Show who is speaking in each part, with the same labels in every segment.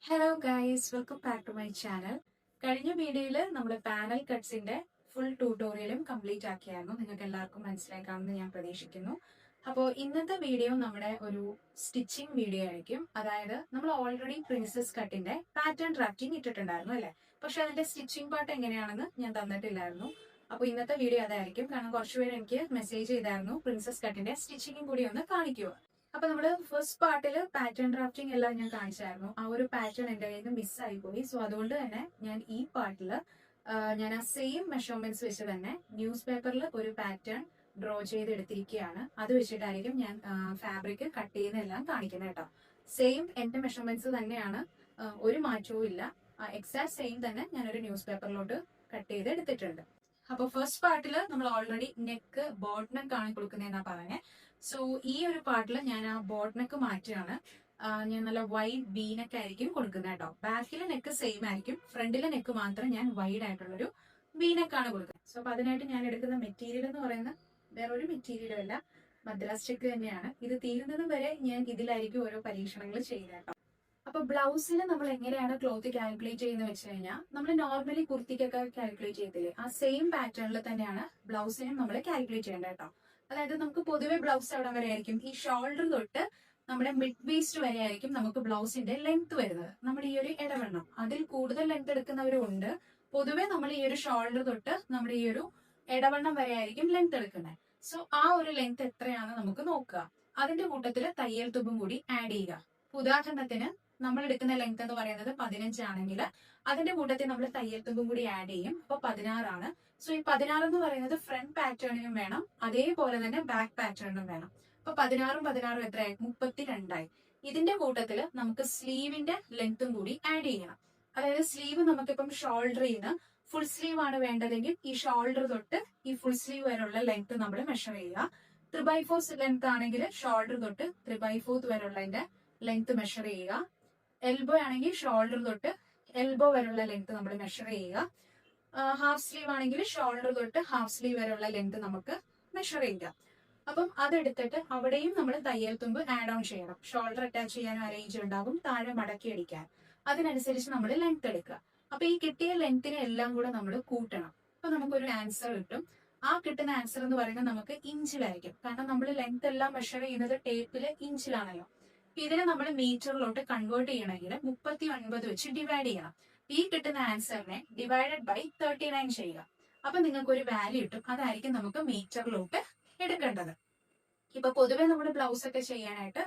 Speaker 1: Hello guys, welcome back to my channel. കഴിഞ്ഞ വീഡിയോയിൽ നമ്മൾ പാനൽ കട്ട്സിന്റെ ഫുൾ ട്യൂട്ടോറിയലും കംപ്ലീറ്റ് ആക്കിയായിരുന്നു. നിങ്ങൾക്ക് എല്ലാവർക്കും മനസ്സിലാക്കാമെന്ന് ഞാൻ പ്രതീക്ഷിക്കുന്നു. അപ്പോൾ ഇന്നത്തെ വീഡിയോ നമ്മുടെ ഒരു സ്റ്റിച്ചിങ് വീഡിയോ ആയിരിക്കും. അതായത് നമ്മൾ ഓൾറെഡി പ്രിൻസസ് കട്ടിന്റെ പാറ്റേൺ ഡ്രാഫ്റ്റിംഗ് ഇട്ടിട്ടുണ്ടായിരുന്നു അല്ലേ? പക്ഷെ അതിന്റെ സ്റ്റിച്ചിങ് പാർട്ട് എങ്ങനെയാണെന്ന് ഞാൻ തന്നിട്ടില്ലായിരുന്നു. അപ്പോൾ ഇന്നത്തെ വീഡിയോ അതായിരിക്കും. കാരണം കുറച്ചുപേര് എനിക്ക് മെസ്സേജ് ചെയ്തായിരുന്നു പ്രിൻസസ് കട്ടിന്റെ സ്റ്റിച്ചിങ്ങും കൂടി ഒന്ന് കാണിക്കുക. അപ്പൊ നമ്മള് ഫസ്റ്റ് പാർട്ടില് പാറ്റേൺ ഡ്രാഫ്റ്റിംഗ് എല്ലാം ഞാൻ കാണിച്ചായിരുന്നു. ആ ഒരു പാറ്റേൺ എന്റെ കയ്യിൽ നിന്ന് മിസ്സായി പോയി. സോ അതുകൊണ്ട് തന്നെ ഞാൻ ഈ പാർട്ടില് ഞാൻ ആ സെയിം മെഷർമെന്റ്സ് വെച്ച് തന്നെ ന്യൂസ് പേപ്പറിൽ ഒരു പാറ്റേൺ ഡ്രോ ചെയ്ത് എടുത്തിരിക്കുകയാണ്. അത് വെച്ചിട്ടായിരിക്കും ഞാൻ ഫാബ്രിക് കട്ട് ചെയ്യുന്നതെല്ലാം കാണിക്കുന്നത് കേട്ടോ. സെയിം എന്റെ മെഷർമെന്റ്സ് തന്നെയാണ്, ഒരു മാറ്റവും ഇല്ല. എക്സാക്ട് സെയിം തന്നെ ഞാനൊരു ന്യൂസ് പേപ്പറിലോട്ട് കട്ട് ചെയ്ത് എടുത്തിട്ടുണ്ട്. അപ്പൊ ഫസ്റ്റ് പാർട്ടിൽ നമ്മൾ ഓൾറെഡി നെക്ക് ബോട്ട് നെക്ക് ആണ് കൊടുക്കുന്നതെന്നാ പറഞ്ഞത്. സോ ഈ ഒരു പാർട്ടിൽ ഞാൻ ആ ബോട്ട് നെക്ക് മാറ്റിയാണ്. ഞാൻ നല്ല വൈഡ് വി നെക്ക് ആയിരിക്കും കൊടുക്കുന്നത് കേട്ടോ. ബാക്കിലെ നെക്ക് സെയിം ആയിരിക്കും, ഫ്രണ്ടിലെ നെക്ക് മാത്രം ഞാൻ വൈഡ് ആയിട്ടുള്ളൊരു വി നെക്ക് ആണ് കൊടുക്കുന്നത്. സോ അപ്പൊ അതിനായിട്ട് ഞാൻ എടുക്കുന്ന മെറ്റീരിയൽ എന്ന് പറയുന്നത് വേറൊരു മെറ്റീരിയലും അല്ല, മദ്രാസ് ചെക്ക് തന്നെയാണ്. ഇത് തീരുന്നതും വരെ ഞാൻ ഇതിലായിരിക്കും ഓരോ പരീക്ഷണങ്ങൾ ചെയ്യുന്നത് കേട്ടോ. അപ്പൊ ബ്ലൗസിൽ നമ്മൾ എങ്ങനെയാണ് ക്ലോത്ത് കാൽക്കുലേറ്റ് ചെയ്യുന്നത് വെച്ച് കഴിഞ്ഞാൽ, നമ്മൾ നോർമലി കുർത്തിക്കൊക്കെ കാൽക്കുലേറ്റ് ചെയ്തില്ലേ, ആ സെയിം പാറ്റേണിൽ തന്നെയാണ് ബ്ലൗസിനും നമ്മൾ കാൽക്കുലേറ്റ് ചെയ്യേണ്ടത് കേട്ടോ. അതായത് നമുക്ക് പൊതുവെ ബ്ലൗസ് എവിടെ വരെ ആയിരിക്കും, ഈ ഷോൾഡർ തൊട്ട് നമ്മുടെ മിഡ് വേസ്റ്റ് വരെ ആയിരിക്കും നമുക്ക് ബ്ലൗസിന്റെ ലെങ്ത് വരുന്നത്. നമ്മുടെ ഈ ഒരു ഇടവണ്ണം അതിൽ കൂടുതൽ ലെങ്ത് എടുക്കുന്നവരും ഉണ്ട്. പൊതുവെ നമ്മൾ ഈ ഒരു ഷോൾഡർ തൊട്ട് നമ്മുടെ ഈ ഒരു ഇടവണ്ണം വരെ ആയിരിക്കും ലെങ്ത് എടുക്കുന്നത്. സോ ആ ഒരു ലെങ്ത് എത്രയാണ് നമുക്ക് നോക്കുക. അതിന്റെ കൂട്ടത്തിൽ തയ്യൽ തുമ്പും കൂടി ആഡ് ചെയ്യുക. ഉദാഹരണത്തിന് നമ്മൾ എടുക്കുന്ന ലെങ്ത് എന്ന് പറയുന്നത് 15 ആണെങ്കിൽ അതിന്റെ കൂട്ടത്തിൽ നമ്മൾ തയ്യൽ തുമ്പും കൂടി ആഡ് ചെയ്യും. അപ്പൊ 16 ആണ്. സോ ഈ 16 എന്ന് പറയുന്നത് ഫ്രണ്ട് പാറ്റേണിനും വേണം, അതേപോലെ തന്നെ ബാക്ക് പാറ്റേണിനും വേണം. അപ്പൊ 16ഉം 16ഉം എത്രയായി? 32ആയി. ഇതിന്റെ കൂട്ടത്തിൽ നമുക്ക് സ്ലീവിന്റെ ലെങ്ത്തും കൂടി ആഡ് ചെയ്യണം. അതായത് സ്ലീവ് നമുക്കിപ്പം ഷോൾഡറിൽ നിന്ന് ഫുൾ സ്ലീവ് ആണ് വേണ്ടതെങ്കിൽ ഈ ഷോൾഡർ തൊട്ട് ഈ ഫുൾ സ്ലീവ് വരെയുള്ള ലെങ്ത് നമ്മൾ മെഷർ ചെയ്യുക. 3/4 ലെങ്ത് ആണെങ്കിൽ ഷോൾഡർ തൊട്ട് 3/4 വരെയുള്ളതിന്റെ ലെങ്ത് മെഷർ ചെയ്യുക. എൽബോ ആണെങ്കിൽ ഷോൾഡർ തൊട്ട് എൽബോ വരെയുള്ള ലെങ്ത് നമ്മൾ മെഷർ ചെയ്യുക. ഹാഫ് സ്ലീവ് ആണെങ്കിൽ ഷോൾഡർ തൊട്ട് ഹാഫ് സ്ലീവ് വരെയുള്ള ലെങ്ത് നമുക്ക് മെഷർ ചെയ്യുക. അപ്പം അതെടുത്തിട്ട് അവിടെയും നമ്മൾ തയ്യൽ തുമ്പ് ആഡ് ഓൺ ചെയ്യണം. ഷോൾഡർ അറ്റാച്ച് ചെയ്യാനും അറേഞ്ച് ഉണ്ടാകും, താഴെ മടക്കി അടിക്കാൻ. അതിനനുസരിച്ച് നമ്മൾ ലെങ്ത് എടുക്കുക. അപ്പൊ ഈ കിട്ടിയ ലെങ്തിനെ എല്ലാം കൂടെ നമ്മൾ കൂട്ടണം. അപ്പൊ നമുക്കൊരു ആൻസർ കിട്ടും. ആ കിട്ടുന്ന ആൻസർ എന്ന് പറയുന്നത് നമുക്ക് ഇഞ്ചിലായിരിക്കും. കാരണം നമ്മൾ ലെങ്ത് എല്ലാം മെഷർ ചെയ്യുന്നത് ടേപ്പില് ഇഞ്ചിലാണല്ലോ. ഇതിനെ നമ്മൾ മീറ്ററിലോട്ട് കൺവേർട്ട് ചെയ്യണമെങ്കിൽ 39 വെച്ച് ഡിവൈഡ് ചെയ്യണം. ഈ കിട്ടുന്ന ആൻസറിനെ ഡിവൈഡഡ് ബൈ 39 ചെയ്യുക. അപ്പൊ നിങ്ങൾക്ക് ഒരു വാല്യൂ കിട്ടും. അതായിരിക്കും നമുക്ക് മീറ്ററിലോട്ട് എടുക്കേണ്ടത്. ഇപ്പൊ പൊതുവെ നമ്മൾ ബ്ലൗസ് ഒക്കെ ചെയ്യാനായിട്ട്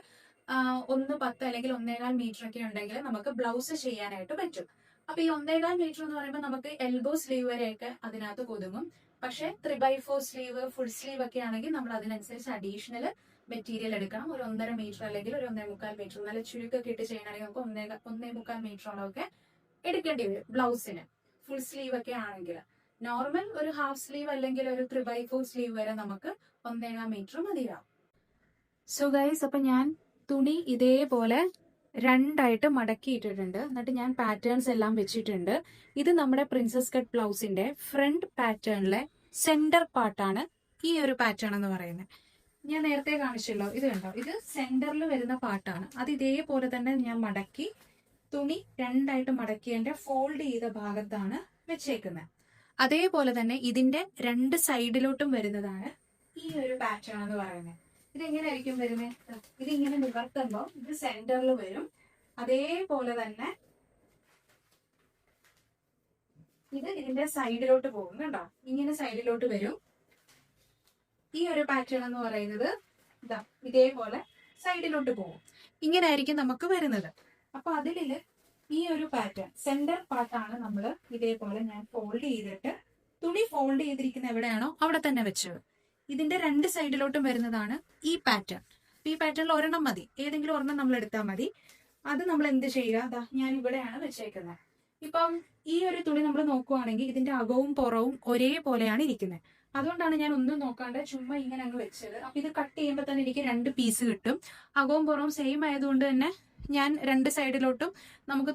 Speaker 1: 1.10 അല്ലെങ്കിൽ 1.25 മീറ്റർ ഒക്കെ ഉണ്ടെങ്കിൽ നമുക്ക് ബ്ലൗസ് ചെയ്യാനായിട്ട് പറ്റും. അപ്പൊ ഈ 1.25 മീറ്റർ എന്ന് പറയുമ്പോൾ നമുക്ക് എൽബോ സ്ലീവ് വരെയൊക്കെ അതിനകത്ത് ഒതുങ്ങും. പക്ഷെ 3/4 സ്ലീവ് ഫുൾ സ്ലീവ് ഒക്കെ ആണെങ്കിൽ നമ്മൾ അതിനനുസരിച്ച് അഡീഷണൽ മെറ്റീരിയൽ എടുക്കണം. ഒരു 1.5 മീറ്റർ അല്ലെങ്കിൽ ഒരു 1.25 മീറ്റർ, നല്ല ചുരുക്കൊക്കെ ഇട്ട് ചെയ്യണമെങ്കിൽ നമുക്ക് 1.25 മീറ്ററോളമൊക്കെ എടുക്കേണ്ടി വരും ബ്ലൗസിന്, ഫുൾ സ്ലീവ് ഒക്കെ ആണെങ്കിൽ. നോർമൽ ഒരു ഹാഫ് സ്ലീവ് അല്ലെങ്കിൽ ഒരു 3/4 സ്ലീവ് വരെ നമുക്ക് 1.25 മീറ്റർ മതിയാവും. സോ ഗൈസ്, അപ്പൊ ഞാൻ തുണി ഇതേപോലെ രണ്ടായിട്ട് മടക്കിയിട്ടിട്ടുണ്ട്. എന്നിട്ട് ഞാൻ പാറ്റേൺസ് എല്ലാം വെച്ചിട്ടുണ്ട്. ഇത് നമ്മുടെ പ്രിൻസസ് കട്ട് ബ്ലൗസിന്റെ ഫ്രണ്ട് പാറ്റേണിലെ സെന്റർ പാർട്ടാണ് ഈ ഒരു പാറ്റേൺ എന്ന് പറയുന്നത്. ഞാൻ നേരത്തെ കാണിച്ചല്ലോ, ഇത് കണ്ടോ, ഇത് സെന്ററിൽ വരുന്ന പാർട്ടാണ്. അത് ഇതേപോലെ തന്നെ ഞാൻ മടക്കി തുണി രണ്ടായിട്ട് മടക്കി എന്റെ ഫോൾഡ് ചെയ്ത ഭാഗത്താണ് വെച്ചേക്കുന്നത്. അതേപോലെ തന്നെ ഇതിന്റെ രണ്ട് സൈഡിലോട്ടും വരുന്നതാണ് ഈ ഒരു പാറ്റേൺ എന്ന് പറയുന്നത്. ഇതെങ്ങനെയായിരിക്കും വരുന്നത്? ഇതിങ്ങനെ നിവർത്തുമ്പോൾ ഇത് സെന്ററിൽ വരും. അതേപോലെ തന്നെ ഇത് ഇതിന്റെ സൈഡിലോട്ട് പോകും. കണ്ടോ, ഇങ്ങനെ സൈഡിലോട്ട് വരും. ഈ ഒരു പാറ്റേൺ എന്ന് പറയുന്നത് ഇതാ ഇതേപോലെ സൈഡിലോട്ട് പോകും. ഇങ്ങനെ ആയിരിക്കും നമുക്ക് വരുന്നത്. അപ്പൊ അതില് ഈ ഒരു പാറ്റേൺ സെന്റർ പാർട്ടാണ് നമ്മൾ ഇതേപോലെ ഞാൻ ഫോൾഡ് ചെയ്തിട്ട് തുണി ഫോൾഡ് ചെയ്തിരിക്കുന്ന എവിടെയാണോ അവിടെ തന്നെ വെച്ചത്. ഇതിന്റെ രണ്ട് സൈഡിലോട്ടും വരുന്നതാണ് ഈ പാറ്റേൺ. ഈ പാറ്റേണിൽ ഒരെണ്ണം മതി, ഏതെങ്കിലും ഒരെണ്ണം നമ്മൾ എടുത്താൽ മതി. അത് നമ്മൾ എന്ത് ചെയ്യുക, അതാ ഞാൻ ഇവിടെയാണ് വെച്ചേക്കുന്നത്. ഇപ്പം ഈ ഒരു തുണി നമ്മൾ നോക്കുവാണെങ്കിൽ ഇതിന്റെ അകവും പുറവും ഒരേപോലെയാണ് ഇരിക്കുന്നത്. അതുകൊണ്ടാണ് ഞാൻ ഒന്നും നോക്കാണ്ട് ചുമ്മാ ഇങ്ങനെ അങ്ങ് വെച്ചത്. അപ്പൊ ഇത് കട്ട് ചെയ്യുമ്പോൾ തന്നെ എനിക്ക് 2 പീസ് കിട്ടും. അകവും പുറവും സെയിം ആയതുകൊണ്ട് തന്നെ ഞാൻ രണ്ട് സൈഡിലോട്ടും നമുക്ക്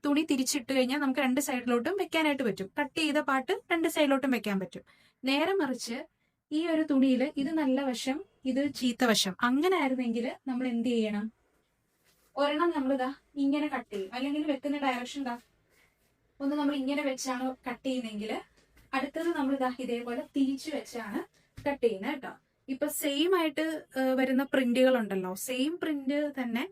Speaker 1: തുണി തിരിച്ചിട്ട് കഴിഞ്ഞാൽ നമുക്ക് രണ്ട് സൈഡിലോട്ടും വെക്കാനായിട്ട് പറ്റും. കട്ട് ചെയ്ത പാർട്ട് രണ്ട് സൈഡിലോട്ടും വെക്കാൻ പറ്റും. നേരെ മറിച്ച് ഈ ഒരു തുണിയിൽ ഇത് നല്ല വശം, ഇത് ചീത്ത വശം അങ്ങനെ ആയിരുന്നെങ്കിൽ നമ്മൾ എന്ത് ചെയ്യണം, ഒരെണ്ണം നമ്മളിതാ ഇങ്ങനെ കട്ട് ചെയ്യും, അല്ലെങ്കിൽ വെക്കുന്ന ഡയറക്ഷൻ ഇതാ ഒന്ന് നമ്മൾ ഇങ്ങനെ വെച്ചാണ് കട്ട് ചെയ്യുന്നതെങ്കിൽ അടുത്തത് നമ്മൾ ഇതാ ഇതേപോലെ തിരിച്ചു വെച്ചാണ് കട്ട് ചെയ്യുന്നത് കേട്ടോ. ഇപ്പൊ സെയിം ആയിട്ട് വരുന്ന പ്രിന്റുകൾ ഉണ്ടല്ലോ, സെയിം പ്രിന്റ് തന്നെ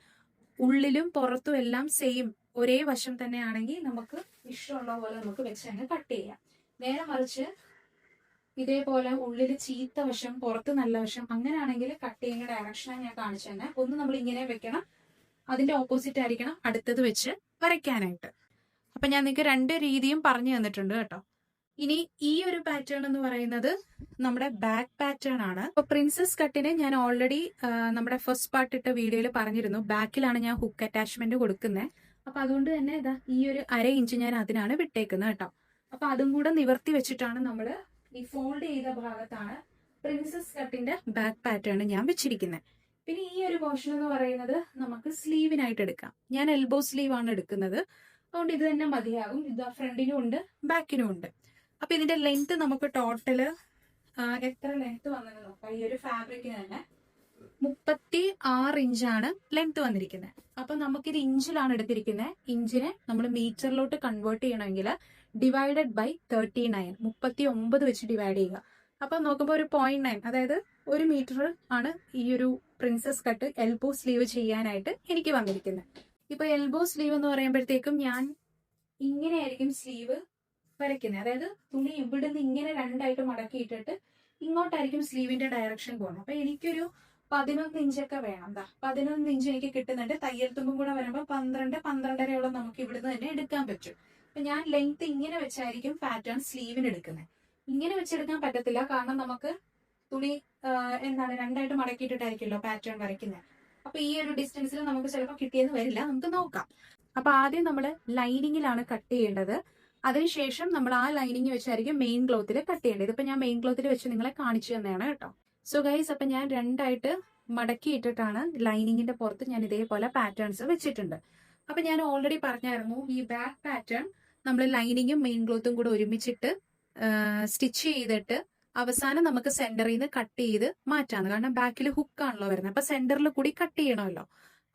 Speaker 1: ഉള്ളിലും പുറത്തും എല്ലാം സെയിം ഒരേ വശം തന്നെ ആണെങ്കിൽ നമുക്ക് ഇഷ്ടമുള്ള പോലെ നമുക്ക് വെച്ച് അങ്ങ് കട്ട് ചെയ്യാം. നേരെ മറിച്ച് ഇതേപോലെ ഉള്ളിൽ ചീത്ത വശം പുറത്ത് നല്ല വശം അങ്ങനെയാണെങ്കിൽ കട്ട് ചെയ്യുന്ന ഡയറക്ഷനാണ് ഞാൻ കാണിച്ചു തന്നെ. ഒന്ന് നമ്മൾ ഇങ്ങനെ വെക്കണം, അതിന്റെ ഓപ്പോസിറ്റ് ആയിരിക്കണം അടുത്തത് വെച്ച് വരയ്ക്കാനായിട്ട്. അപ്പൊ ഞാൻ നിങ്ങൾക്ക് രണ്ട് രീതിയും പറഞ്ഞു തന്നിട്ടുണ്ട് കേട്ടോ. ഇനി ഈ ഒരു പാറ്റേൺ എന്ന് പറയുന്നത് നമ്മുടെ ബാക്ക് പാറ്റേൺ ആണ്. അപ്പൊ പ്രിൻസസ് കട്ടിന് ഞാൻ ഓൾറെഡി നമ്മുടെ ഫസ്റ്റ് പാർട്ട് ഇട്ട വീഡിയോയിൽ പറഞ്ഞിരുന്നു, ബാക്കിലാണ് ഞാൻ ഹുക്ക് അറ്റാച്ച്മെന്റ് കൊടുക്കുന്നത്. അപ്പൊ അതുകൊണ്ട് തന്നെ ഇതാ ഈ ഒരു 1/2 ഇഞ്ച് ഞാൻ അതിനാണ് വിട്ടേക്കുന്നത് കേട്ടോ. അപ്പൊ അതും കൂടെ നിവർത്തി വെച്ചിട്ടാണ് നമ്മൾ ഈ ഫോൾഡ് ചെയ്ത ഭാഗത്താണ് പ്രിൻസസ് കട്ടിന്റെ ബാക്ക് പാറ്റേൺ ഞാൻ വെച്ചിരിക്കുന്നത്. പിന്നെ ഈ ഒരു പോർഷൻ എന്ന് പറയുന്നത് നമുക്ക് സ്ലീവിനായിട്ട് എടുക്കാം. ഞാൻ എൽബോ സ്ലീവ് ആണ് എടുക്കുന്നത്, അതുകൊണ്ട് ഇത് തന്നെ മതിയാകും. ഇത് ഫ്രണ്ടിനും ഉണ്ട് ബാക്കിനും ഉണ്ട്. അപ്പൊ ഇതിന്റെ ലെങ്ത് നമുക്ക് ടോട്ടല് എത്ര ലെങ്ത് വന്നത് നോക്കാം. ഈ ഒരു ഫാബ്രിക്കിന് തന്നെ 36 ഇഞ്ചാണ് ലെങ്ത് വന്നിരിക്കുന്നത്. അപ്പൊ നമുക്കിത് ഇഞ്ചിലാണ് എടുത്തിരിക്കുന്നത്. ഇഞ്ചിനെ നമ്മൾ മീറ്ററിലോട്ട് കൺവേർട്ട് ചെയ്യണമെങ്കിൽ ഡിവൈഡഡ് ബൈ 39 39 വെച്ച് ഡിവൈഡ് ചെയ്യുക. അപ്പൊ നോക്കുമ്പോൾ ഒരു 0.9, അതായത് 1 മീറ്റർ ആണ് ഈ ഒരു പ്രിൻസസ് കട്ട് എൽബോ സ്ലീവ് ചെയ്യാനായിട്ട് എനിക്ക് വന്നിരിക്കുന്നത്. ഇപ്പൊ എൽബോ സ്ലീവ് എന്ന് പറയുമ്പോഴത്തേക്കും ഞാൻ ഇങ്ങനെയായിരിക്കും സ്ലീവ് വരയ്ക്കുന്നത്. അതായത് തുണി ഇവിടുന്ന് ഇങ്ങനെ രണ്ടായിട്ട് മടക്കിയിട്ടിട്ട് ഇങ്ങോട്ടായിരിക്കും സ്ലീവിന്റെ ഡയറക്ഷൻ പോകുന്നത്. അപ്പൊ എനിക്കൊരു 11 ഇഞ്ചൊക്കെ വേണം. 11 ഇഞ്ച് എനിക്ക് കിട്ടുന്നുണ്ട്. തയ്യൽ തുമ്പും കൂടെ വരുമ്പോൾ 12-12.5 നമുക്ക് ഇവിടുന്ന് തന്നെ എടുക്കാൻ പറ്റും. അപ്പൊ ഞാൻ ലെങ്ത് ഇങ്ങനെ വെച്ചായിരിക്കും പാറ്റേൺ സ്ലീവിന് എടുക്കുന്നത്. ഇങ്ങനെ വെച്ചെടുക്കാൻ പറ്റത്തില്ല, കാരണം നമുക്ക് തുണി എന്താണ് രണ്ടായിട്ട് മടക്കിയിട്ടിട്ടായിരിക്കുമല്ലോ പാറ്റേൺ വരയ്ക്കുന്നത്. അപ്പൊ ഈ ഒരു ഡിസ്റ്റൻസിൽ നമുക്ക് ചിലപ്പോൾ കിട്ടിയെന്ന് വരില്ല. നമുക്ക് നോക്കാം. അപ്പൊ ആദ്യം നമ്മൾ ലൈനിങ്ങിലാണ് കട്ട് ചെയ്യേണ്ടത്. അതിനുശേഷം നമ്മൾ ആ ലൈനിങ് വെച്ചായിരിക്കും മെയിൻ ക്ലോത്തിൽ കട്ട് ചെയ്യേണ്ടത്. ഇപ്പൊ ഞാൻ മെയിൻ ക്ലോത്തിൽ വെച്ച് നിങ്ങളെ കാണിച്ചു തന്നെയാണ് കേട്ടോ. സോ ഗൈസ്, അപ്പൊ ഞാൻ രണ്ടായിട്ട് മടക്കിയിട്ടിട്ടാണ് ലൈനിങ്ങിന്റെ പുറത്ത് ഞാൻ ഇതേപോലെ പാറ്റേൺസ് വെച്ചിട്ടുണ്ട്. അപ്പൊ ഞാൻ ഓൾറെഡി പറഞ്ഞായിരുന്നു, ഈ ബാക്ക് പാറ്റേൺ നമ്മൾ ലൈനിങ്ങും മെയിൻ ക്ലോത്തും കൂടെ ഒരുമിച്ചിട്ട് സ്റ്റിച്ച് ചെയ്തിട്ട് അവസാനം നമുക്ക് സെന്ററിൽ നിന്ന് കട്ട് ചെയ്ത് മാറ്റാന്ന്. കാരണം ബാക്കിൽ ഹുക്കാണല്ലോ വരുന്നത്, അപ്പൊ സെന്ററിൽ കൂടി കട്ട് ചെയ്യണമല്ലോ.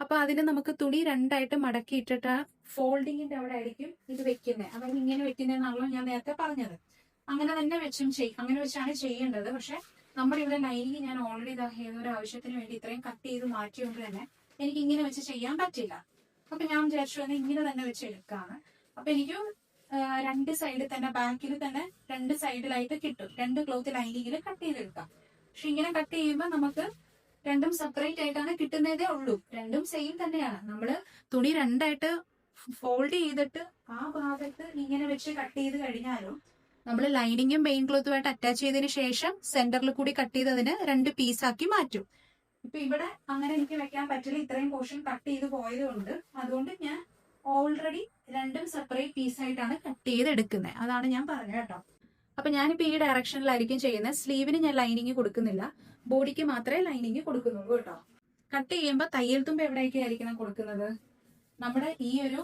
Speaker 1: അപ്പൊ അതിന് നമുക്ക് തുണി രണ്ടായിട്ട് മടക്കിയിട്ടിട്ട് ഫോൾഡിങ്ങിന്റെ അവിടെ ആയിരിക്കും ഇത് വെക്കുന്നത്. അതായത് ഇങ്ങനെ വെക്കുന്നതെന്നാണല്ലോ ഞാൻ നേരത്തെ പറഞ്ഞത്. അങ്ങനെ തന്നെ അങ്ങനെ വെച്ചാണ് ചെയ്യേണ്ടത്. പക്ഷെ നമ്മുടെ ഇവിടെ ലൈനിങ് ഞാൻ ഓൾറെഡി ഏതൊരു ആവശ്യത്തിന് വേണ്ടി ഇത്രയും കട്ട് ചെയ്ത് മാറ്റിയോണ്ട് തന്നെ എനിക്ക് ഇങ്ങനെ വെച്ച് ചെയ്യാൻ പറ്റില്ല. അപ്പൊ ഞാൻ വിചാരിച്ചു ഇങ്ങനെ തന്നെ വെച്ച് എടുക്കാണ്. അപ്പൊ എനിക്ക് രണ്ട് സൈഡിൽ തന്നെ ബാക്കിൽ തന്നെ രണ്ട് സൈഡിലായിട്ട് കിട്ടും. രണ്ട് ക്ലോത്ത് ലൈനിങ്ങിൽ കട്ട് ചെയ്തെടുക്കാം. പക്ഷെ ഇങ്ങനെ കട്ട് ചെയ്യുമ്പോൾ നമുക്ക് രണ്ടും സെപ്പറേറ്റ് ആയിട്ടാണ് കിട്ടുന്നതേ ഉള്ളൂ. രണ്ടും സെയിം തന്നെയാണ്. നമ്മള് തുണി രണ്ടായിട്ട് ഫോൾഡ് ചെയ്തിട്ട് ആ ഭാഗത്ത് ഇങ്ങനെ വെച്ച് കട്ട് ചെയ്ത് കഴിഞ്ഞാലും നമ്മൾ ലൈനിങ്ങും മെയിൻ ക്ലോത്തുമായിട്ട് അറ്റാച്ച് ചെയ്തതിന് ശേഷം സെന്ററിൽ കൂടി കട്ട് ചെയ്ത് അതിന് 2 പീസാക്കി മാറ്റും. ഇപ്പൊ ഇവിടെ അങ്ങനെ എനിക്ക് വെക്കാൻ പറ്റില്ല, ഇത്രയും പോർഷൻ കട്ട് ചെയ്ത് പോയത് കൊണ്ട്. അതുകൊണ്ട് ഞാൻ ഓൾറെഡി രണ്ടും സെപ്പറേറ്റ് പീസായിട്ടാണ് കട്ട് ചെയ്ത് എടുക്കുന്നത്. അതാണ് ഞാൻ പറഞ്ഞത് കേട്ടോ. അപ്പൊ ഞാനിപ്പോ ഈ ഡയറക്ഷനിലായിരിക്കും ചെയ്യുന്നത്. സ്ലീവിന് ഞാൻ ലൈനിങ് കൊടുക്കുന്നില്ല, ബോഡിക്ക് മാത്രമേ ലൈനിങ് കൊടുക്കുന്നുള്ളൂ കേട്ടോ. കട്ട് ചെയ്യുമ്പോൾ തയ്യൽ തുമ്പ് എവിടേക്ക് ആയിരിക്കണം കൊടുക്കുന്നത്? നമ്മുടെ ഈ ഒരു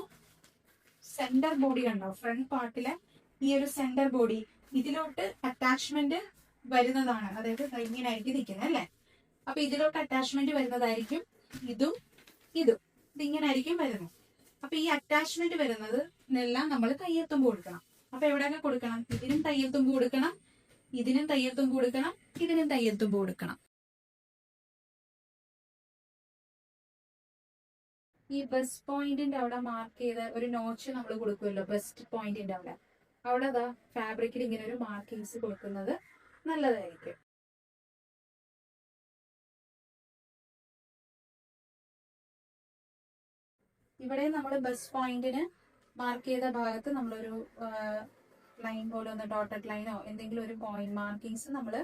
Speaker 1: സെന്റർ ബോഡി കണ്ടോ, ഫ്രണ്ട് പാർട്ടിലെ ഈ ഒരു സെന്റർ ബോഡി, ഇതിലോട്ട് അറ്റാച്ച്മെന്റ് വരുന്നതാണ്. അതായത് ഇങ്ങനെ ആയിരിക്കും നിൽക്കുന്നത് അല്ലേ. അപ്പൊ ഇതിലോട്ട് അറ്റാച്ച്മെന്റ് വരുന്നതായിരിക്കും ഇതും ഇതിങ്ങനെ ആയിരിക്കും വരുന്നത്. അപ്പൊ ഈ അറ്റാച്ച്മെന്റ് വരുന്നത് എല്ലാം നമ്മൾ തയ്യൽ തുമ്പ് കൊടുക്കണം. അപ്പൊ എവിടെയൊക്കെ കൊടുക്കണം? ഇതിനും തയ്യൽ തുമ്പ് കൊടുക്കണം, ഇതിനും തയ്യൽ തുമ്പ് കൊടുക്കണം, ഇതിനും തയ്യൽ തുമ്പ് കൊടുക്കണം. ഈ ബസ്റ്റ് പോയിന്റിന്റെ അവിടെ മാർക്ക് ചെയ്ത ഒരു നോച്ച് നമ്മൾ കൊടുക്കുമല്ലോ, ബസ്റ്റ് പോയിന്റിന്റെ അവിടെ അതാ ഫാബ്രിക്കിൽ ഇങ്ങനെ ഒരു മാർക്കിങ്സ് കൊടുക്കുന്നത് നല്ലതായിരിക്കും. ഇവിടെ നമ്മൾ ബസ്റ്റ് പോയിന്റിന് മാർക്ക് ചെയ്ത ഭാഗത്ത് നമ്മളൊരു ലൈൻ പോലെ ഒന്ന് ഡോട്ടഡ് ലൈനോ എന്തെങ്കിലും ഒരു പോയിന്റ് മാർക്കിങ്സ് നമ്മൾ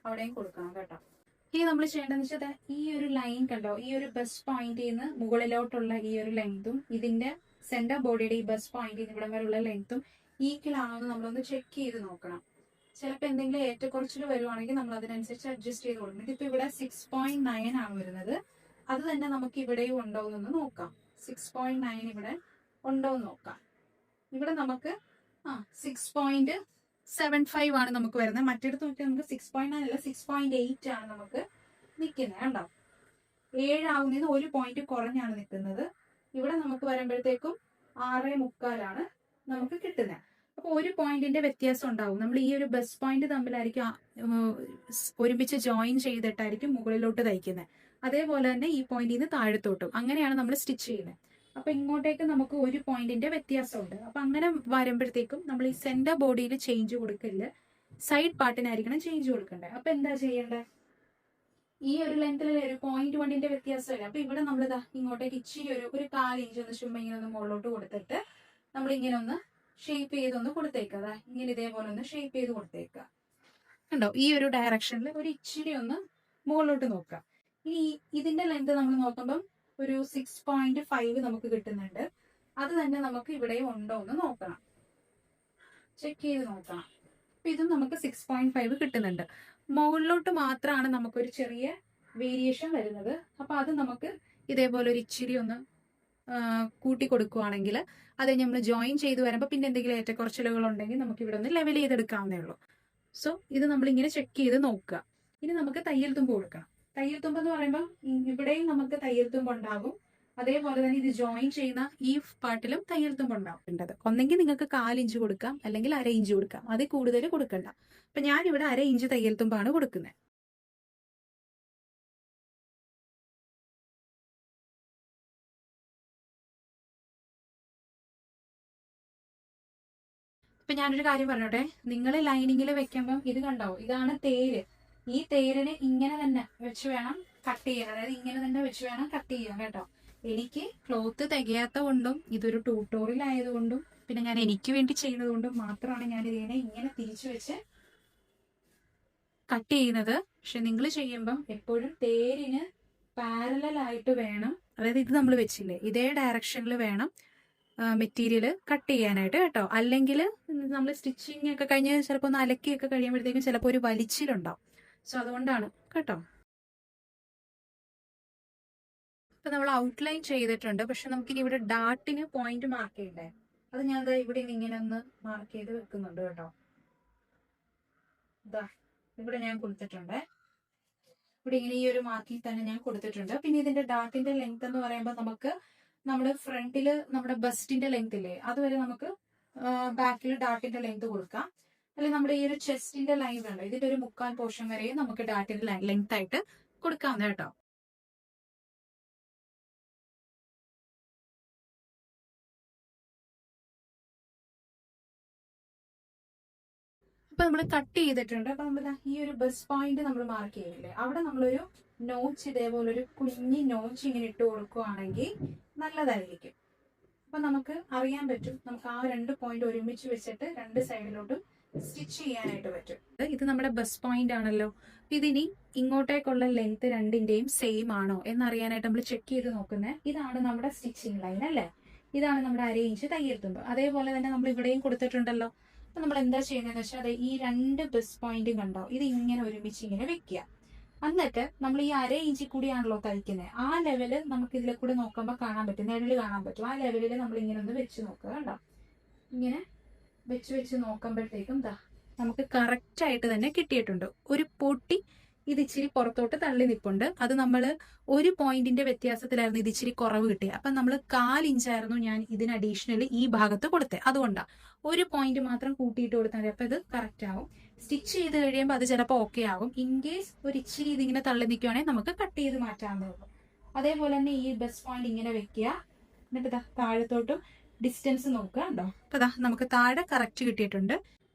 Speaker 1: അവിടെയും കൊടുക്കണം കേട്ടോ. ഇനി നമ്മൾ ചെയ്യേണ്ടതെന്ന് വെച്ചാൽ ഈ ഒരു ലൈൻ കണ്ടോ, ഈ ഒരു ബസ്റ്റ് പോയിന്റിൽ നിന്ന് മുകളിലോട്ടുള്ള ഈ ഒരു ലെങ്തും ഇതിന്റെ സെന്റർ ബോഡിയുടെ ഈ ബസ്റ്റ് പോയിന്റിൽ നിന്ന് ഇവിടെ വരെയുള്ള ലെങ്തും ഈക്വൽ ആണോ എന്ന് നമ്മളൊന്ന് ചെക്ക് ചെയ്ത് നോക്കണം. ചിലപ്പോൾ എന്തെങ്കിലും ഏറ്റക്കുറച്ചിൽ വരുവാണെങ്കിൽ നമ്മൾ അതിനനുസരിച്ച് അഡ്ജസ്റ്റ് ചെയ്ത് കൊടുക്കണം. ഇതിപ്പോ ഇവിടെ 6.9 ആണ് വരുന്നത്. അത് തന്നെ നമുക്ക് ഇവിടെയും ഉണ്ടോ എന്ന് നോക്കാം. 6.9 ഇവിടെ ഉണ്ടോ എന്ന് നോക്കാം. ഇവിടെ നമുക്ക് 6.75 ആണ് നമുക്ക് വരുന്നത്. മറ്റിടത്ത് നോക്കി നമുക്ക് 6.9 അല്ല 6.8 ആണ് നമുക്ക് നിൽക്കുന്നത്. കണ്ടോ, 7 ആവുന്നതിന് 1 പോയിന്റ് കുറഞ്ഞാണ് നിൽക്കുന്നത്. ഇവിടെ നമുക്ക് വരുമ്പോഴത്തേക്കും 6.25 നമുക്ക് കിട്ടുന്നത്. അപ്പോൾ ഒരു പോയിന്റിന്റെ വ്യത്യാസം ഉണ്ടാവും. നമ്മൾ ഈ ഒരു ബസ് പോയിന്റ് തമ്മിലായിരിക്കും ഒരുമിച്ച് ജോയിൻ ചെയ്തിട്ടായിരിക്കും മുകളിലോട്ട് തയ്ക്കുന്നത്. അതേപോലെ തന്നെ ഈ പോയിന്റിൽ നിന്ന് താഴത്തോട്ടും അങ്ങനെയാണ് നമ്മൾ സ്റ്റിച്ച് ചെയ്യുന്നത്. അപ്പൊ ഇങ്ങോട്ടേക്ക് നമുക്ക് ഒരു പോയിന്റിന്റെ വ്യത്യാസമുണ്ട്. അപ്പൊ അങ്ങനെ വരുമ്പോഴത്തേക്കും നമ്മൾ ഈ സെന്റർ ബോഡിയിൽ ചേഞ്ച് കൊടുക്കില്ല, സൈഡ് പാർട്ടിനായിരിക്കണം ചേഞ്ച് കൊടുക്കേണ്ടത്. അപ്പൊ എന്താ ചെയ്യേണ്ടത്? ഈ ഒരു ലെങ്ത്തിൽ ഒരു 0.1 വ്യത്യാസമല്ല. അപ്പൊ ഇവിടെ നമ്മൾ ഇങ്ങോട്ടേക്ക് ഇച്ചിരി ഒരു 1/4 ഇഞ്ച് ഒന്ന് ചുമ്മാ ഇങ്ങനെ ഒന്ന് മുകളിലോട്ട് കൊടുത്തിട്ട് നമ്മൾ ഇങ്ങനെ ഒന്ന് ഷേപ്പ് ചെയ്തൊന്ന് കൊടുത്തേക്കുക. ഇങ്ങനെ ഇതേപോലെ ഒന്ന് ഷേപ്പ് ചെയ്ത് കൊടുത്തേക്കുക. കണ്ടോ? ഈ ഒരു ഡയറക്ഷനിൽ ഒരു ഇച്ചിരി ഒന്ന് മുകളിലോട്ട് നോക്കുക. ഇനി ഇതിന്റെ ലെങ്ത് നമ്മൾ നോക്കുമ്പം ഒരു 6.5 നമുക്ക് കിട്ടുന്നുണ്ട്. അത് തന്നെ നമുക്ക് ഇവിടെ ഉണ്ടോ എന്ന് നോക്കണം, ചെക്ക് ചെയ്ത് നോക്കണം. അപ്പൊ ഇതും നമുക്ക് 6.5 കിട്ടുന്നുണ്ട്. മുകളിലോട്ട് മാത്രമാണ് നമുക്കൊരു ചെറിയ വേരിയേഷൻ വരുന്നത്. അപ്പൊ അത് നമുക്ക് ഇതേപോലെ ഒരു ഇച്ചിരി ഒന്ന് കൂട്ടി കൊടുക്കുവാണെങ്കിൽ അത് നമ്മൾ ജോയിൻ ചെയ്ത് വരുമ്പോൾ പിന്നെ എന്തെങ്കിലും ഏറ്റക്കുറച്ചിലുകൾ ഉണ്ടെങ്കിൽ നമുക്ക് ഇവിടെ ഒന്ന് ലെവൽ ചെയ്തെടുക്കാവുന്നേ ഉള്ളൂ. സോ ഇത് നമ്മളിങ്ങനെ ചെക്ക് ചെയ്ത് നോക്കുക. ഇനി നമുക്ക് തയ്യൽ തുമ്പ് കൊടുക്കണം. തയ്യൽ തുമ്പ് എന്ന് പറയുമ്പോൾ ഇവിടെയും നമുക്ക് തയ്യൽ തുമ്പ് ഉണ്ടാകും. അതേപോലെ തന്നെ ഇത് ജോയിൻ ചെയ്യുന്ന ഈ പാർട്ടിലും തയ്യൽ തുമ്പ് ഉണ്ടാവേണ്ടത്. ഒന്നെങ്കിൽ നിങ്ങൾക്ക് 1/4 ഇഞ്ച് കൊടുക്കാം, അല്ലെങ്കിൽ 1/2 ഇഞ്ച് കൊടുക്കാം. അതിൽ കൂടുതൽ കൊടുക്കണ്ട. അപ്പൊ ഞാനിവിടെ 1/2 ഇഞ്ച് തയ്യൽ തുമ്പാണ് കൊടുക്കുന്നത്. ഇപ്പൊ ഞാനൊരു കാര്യം പറഞ്ഞോട്ടെ, നിങ്ങൾ ലൈനിങ്ങിൽ വെക്കുമ്പം ഇത് കണ്ടോ, ഇതാണ് തേര്. ഈ തേരിന് ഇങ്ങനെ തന്നെ വെച്ച് വേണം കട്ട് ചെയ്യാൻ, അതായത് ഇങ്ങനെ തന്നെ വെച്ച് വേണം കട്ട് ചെയ്യാൻ കേട്ടോ. എനിക്ക് ക്ലോത്ത് തികയാത്ത കൊണ്ടും ഇതൊരു ട്യൂട്ടോറിയൽ ആയതുകൊണ്ടും പിന്നെ ഞാൻ എനിക്ക് വേണ്ടി ചെയ്യുന്നത് കൊണ്ടും മാത്രമാണ് ഞാൻ ഇതിനെ ഇങ്ങനെ തിരിച്ചു വെച്ച് കട്ട് ചെയ്യുന്നത്. പക്ഷെ നിങ്ങൾ ചെയ്യുമ്പം എപ്പോഴും തേരിന് പാരലൽ ആയിട്ട് വേണം, അതായത് ഇത് നമ്മൾ വെച്ചില്ലേ ഇതേ ഡയറക്ഷനിൽ വേണം മെറ്റീരിയൽ കട്ട് ചെയ്യാനായിട്ട് കേട്ടോ. അല്ലെങ്കിൽ നമ്മൾ സ്റ്റിച്ചിങ് ഒക്കെ കഴിഞ്ഞ് ചിലപ്പോൾ ഒന്ന് അലക്കിയൊക്കെ കഴിയുമ്പോഴത്തേക്കും ചിലപ്പോൾ ഒരു വലിച്ചിലുണ്ടാവും. സോ അതുകൊണ്ടാണ് കേട്ടോ. ഇപ്പൊ നമ്മൾ ഔട്ട്ലൈൻ ചെയ്തിട്ടുണ്ട്. പക്ഷെ നമുക്കിനി ഇവിടെ ഡാട്ടിന് പോയിന്റ് മാർക്ക് ചെയ്യണ്ടേ? അത് ഞാൻ ഇവിടെ ഇങ്ങനെ ഒന്ന് മാർക്ക് ചെയ്ത് വെക്കുന്നുണ്ട് കേട്ടോ. ഇതാ ഇവിടെ ഞാൻ കൊടുത്തിട്ടുണ്ട്. ഇവിടെ ഇങ്ങനെ ഈ ഒരു മാർക്കിൽ തന്നെ ഞാൻ കൊടുത്തിട്ടുണ്ട്. പിന്നെ ഇതിന്റെ ഡാട്ടിന്റെ ലെങ്ത് എന്ന് പറയുമ്പോൾ നമുക്ക് നമ്മുടെ ഫ്രണ്ടില് നമ്മുടെ ബസ്റ്റിന്റെ ലെങ്ത് ഇല്ലേ, അതുവരെ നമുക്ക് ബാക്കിൽ ഡാട്ടിന്റെ ലെങ്ത് കൊടുക്കാം. അല്ലെങ്കിൽ നമ്മുടെ ഈ ഒരു ചെസ്റ്റിന്റെ ലൈൻ വേണ്ട, ഇതിന്റെ ഒരു 3/4 പോർഷൻ വരെയും നമുക്ക് ഡാട്ടിന്റെ ലെങ്ത് ആയിട്ട് കൊടുക്കാവുന്ന കേട്ടോ. അപ്പൊ നമ്മൾ കട്ട് ചെയ്തിട്ടുണ്ട്. അപ്പൊ നമ്മൾ ഈ ഒരു ബസ് പോയിന്റ് നമ്മൾ മാർക്ക് ചെയ്യില്ലേ, അവിടെ നമ്മളൊരു നോച്ച് ഇതേപോലെ ഒരു കുഞ്ഞി നോച്ച് ഇങ്ങനെ ഇട്ട് കൊടുക്കുവാണെങ്കിൽ നല്ലതായിരിക്കും. അപ്പൊ നമുക്ക് അറിയാൻ പറ്റും, നമുക്ക് ആ 2 പോയിന്റ് ഒരുമിച്ച് വെച്ചിട്ട് 2 സൈഡിലോട്ടും സ്റ്റിച്ച് ചെയ്യാനായിട്ട് പറ്റും. ഇത് നമ്മുടെ ബസ് പോയിന്റ് ആണല്ലോ. ഇതിനി ഇങ്ങോട്ടേക്കുള്ള ലെങ്ത് രണ്ടിന്റെയും സെയിം ആണോ എന്നറിയാനായിട്ട് നമ്മൾ ചെക്ക് ചെയ്ത് നോക്കുന്നത്. ഇതാണ് നമ്മുടെ സ്റ്റിച്ചിങ് ലൈൻ അല്ലേ, ഇതാണ് നമ്മുടെ 1/2 ഇഞ്ച് തയ്യൽ തുമ്പ്. അതേപോലെ തന്നെ നമ്മൾ ഇവിടെയും കൊടുത്തിട്ടുണ്ടല്ലോ. അപ്പൊ നമ്മൾ എന്താ ചെയ്യുന്നതെന്ന് വെച്ചാൽ അത് ഈ 2 ബസ് പോയിന്റും കണ്ടോ, ഇത് ഇങ്ങനെ ഒരുമിച്ച് ഇങ്ങനെ വെക്കുക. എന്നിട്ട് നമ്മൾ ഈ 1/2 ഇഞ്ചിൽ കൂടിയാണല്ലോ തയ്ക്കുന്നത്, ആ ലെവല് നമുക്ക് ഇതിലെ കൂടെ നോക്കുമ്പോൾ കാണാൻ പറ്റും, നിഴല് കാണാൻ പറ്റും. ആ ലെവലിൽ നമ്മൾ ഇങ്ങനെ ഒന്ന് വെച്ച് നോക്കുക കണ്ടോ. ഇങ്ങനെ വെച്ച് നോക്കുമ്പോഴത്തേക്കും നമുക്ക് കറക്റ്റ് ആയിട്ട് തന്നെ കിട്ടിയിട്ടുണ്ട്. ഒരു പൊട്ടി ഇത് ഇച്ചിരി പുറത്തോട്ട് തള്ളി നിപ്പുണ്ട്. അത് നമ്മൾ ഒരു പോയിന്റിന്റെ വ്യത്യാസത്തിലായിരുന്നു ഇത് ഇച്ചിരി കുറവ് കിട്ടിയത്. അപ്പൊ നമ്മൾ 1/4 ഇഞ്ചായിരുന്നു ഞാൻ ഇതിന് അഡീഷണൽ ഈ ഭാഗത്ത് കൊടുത്തത്. അതുകൊണ്ടാണ് ഒരു പോയിന്റ് മാത്രം കൂട്ടിയിട്ട് കൊടുത്താൽ മതി. അപ്പൊ ഇത് കറക്റ്റ് ആവും. സ്റ്റിച്ച് ചെയ്ത് കഴിയുമ്പോൾ അത് ചിലപ്പോൾ ഓക്കെ ആകും. ഇൻ കേസ് ഒരു ഇച്ചിരി ഇതിങ്ങനെ തള്ളി നിൽക്കുവാണെങ്കിൽ നമുക്ക് കട്ട് ചെയ്ത് മാറ്റാവുന്നേ ഉള്ളൂ. അതേപോലെ തന്നെ ഈ ബസ് പോയിന്റ് ഇങ്ങനെ വെക്കുക. എന്നിട്ട് താഴത്തോട്ടും ഡിസ്റ്റൻസ് നോക്കുക കണ്ടോ. അപ്പൊ നമുക്ക് താഴെ കറക്റ്റ് കിട്ടിയിട്ടുണ്ട്.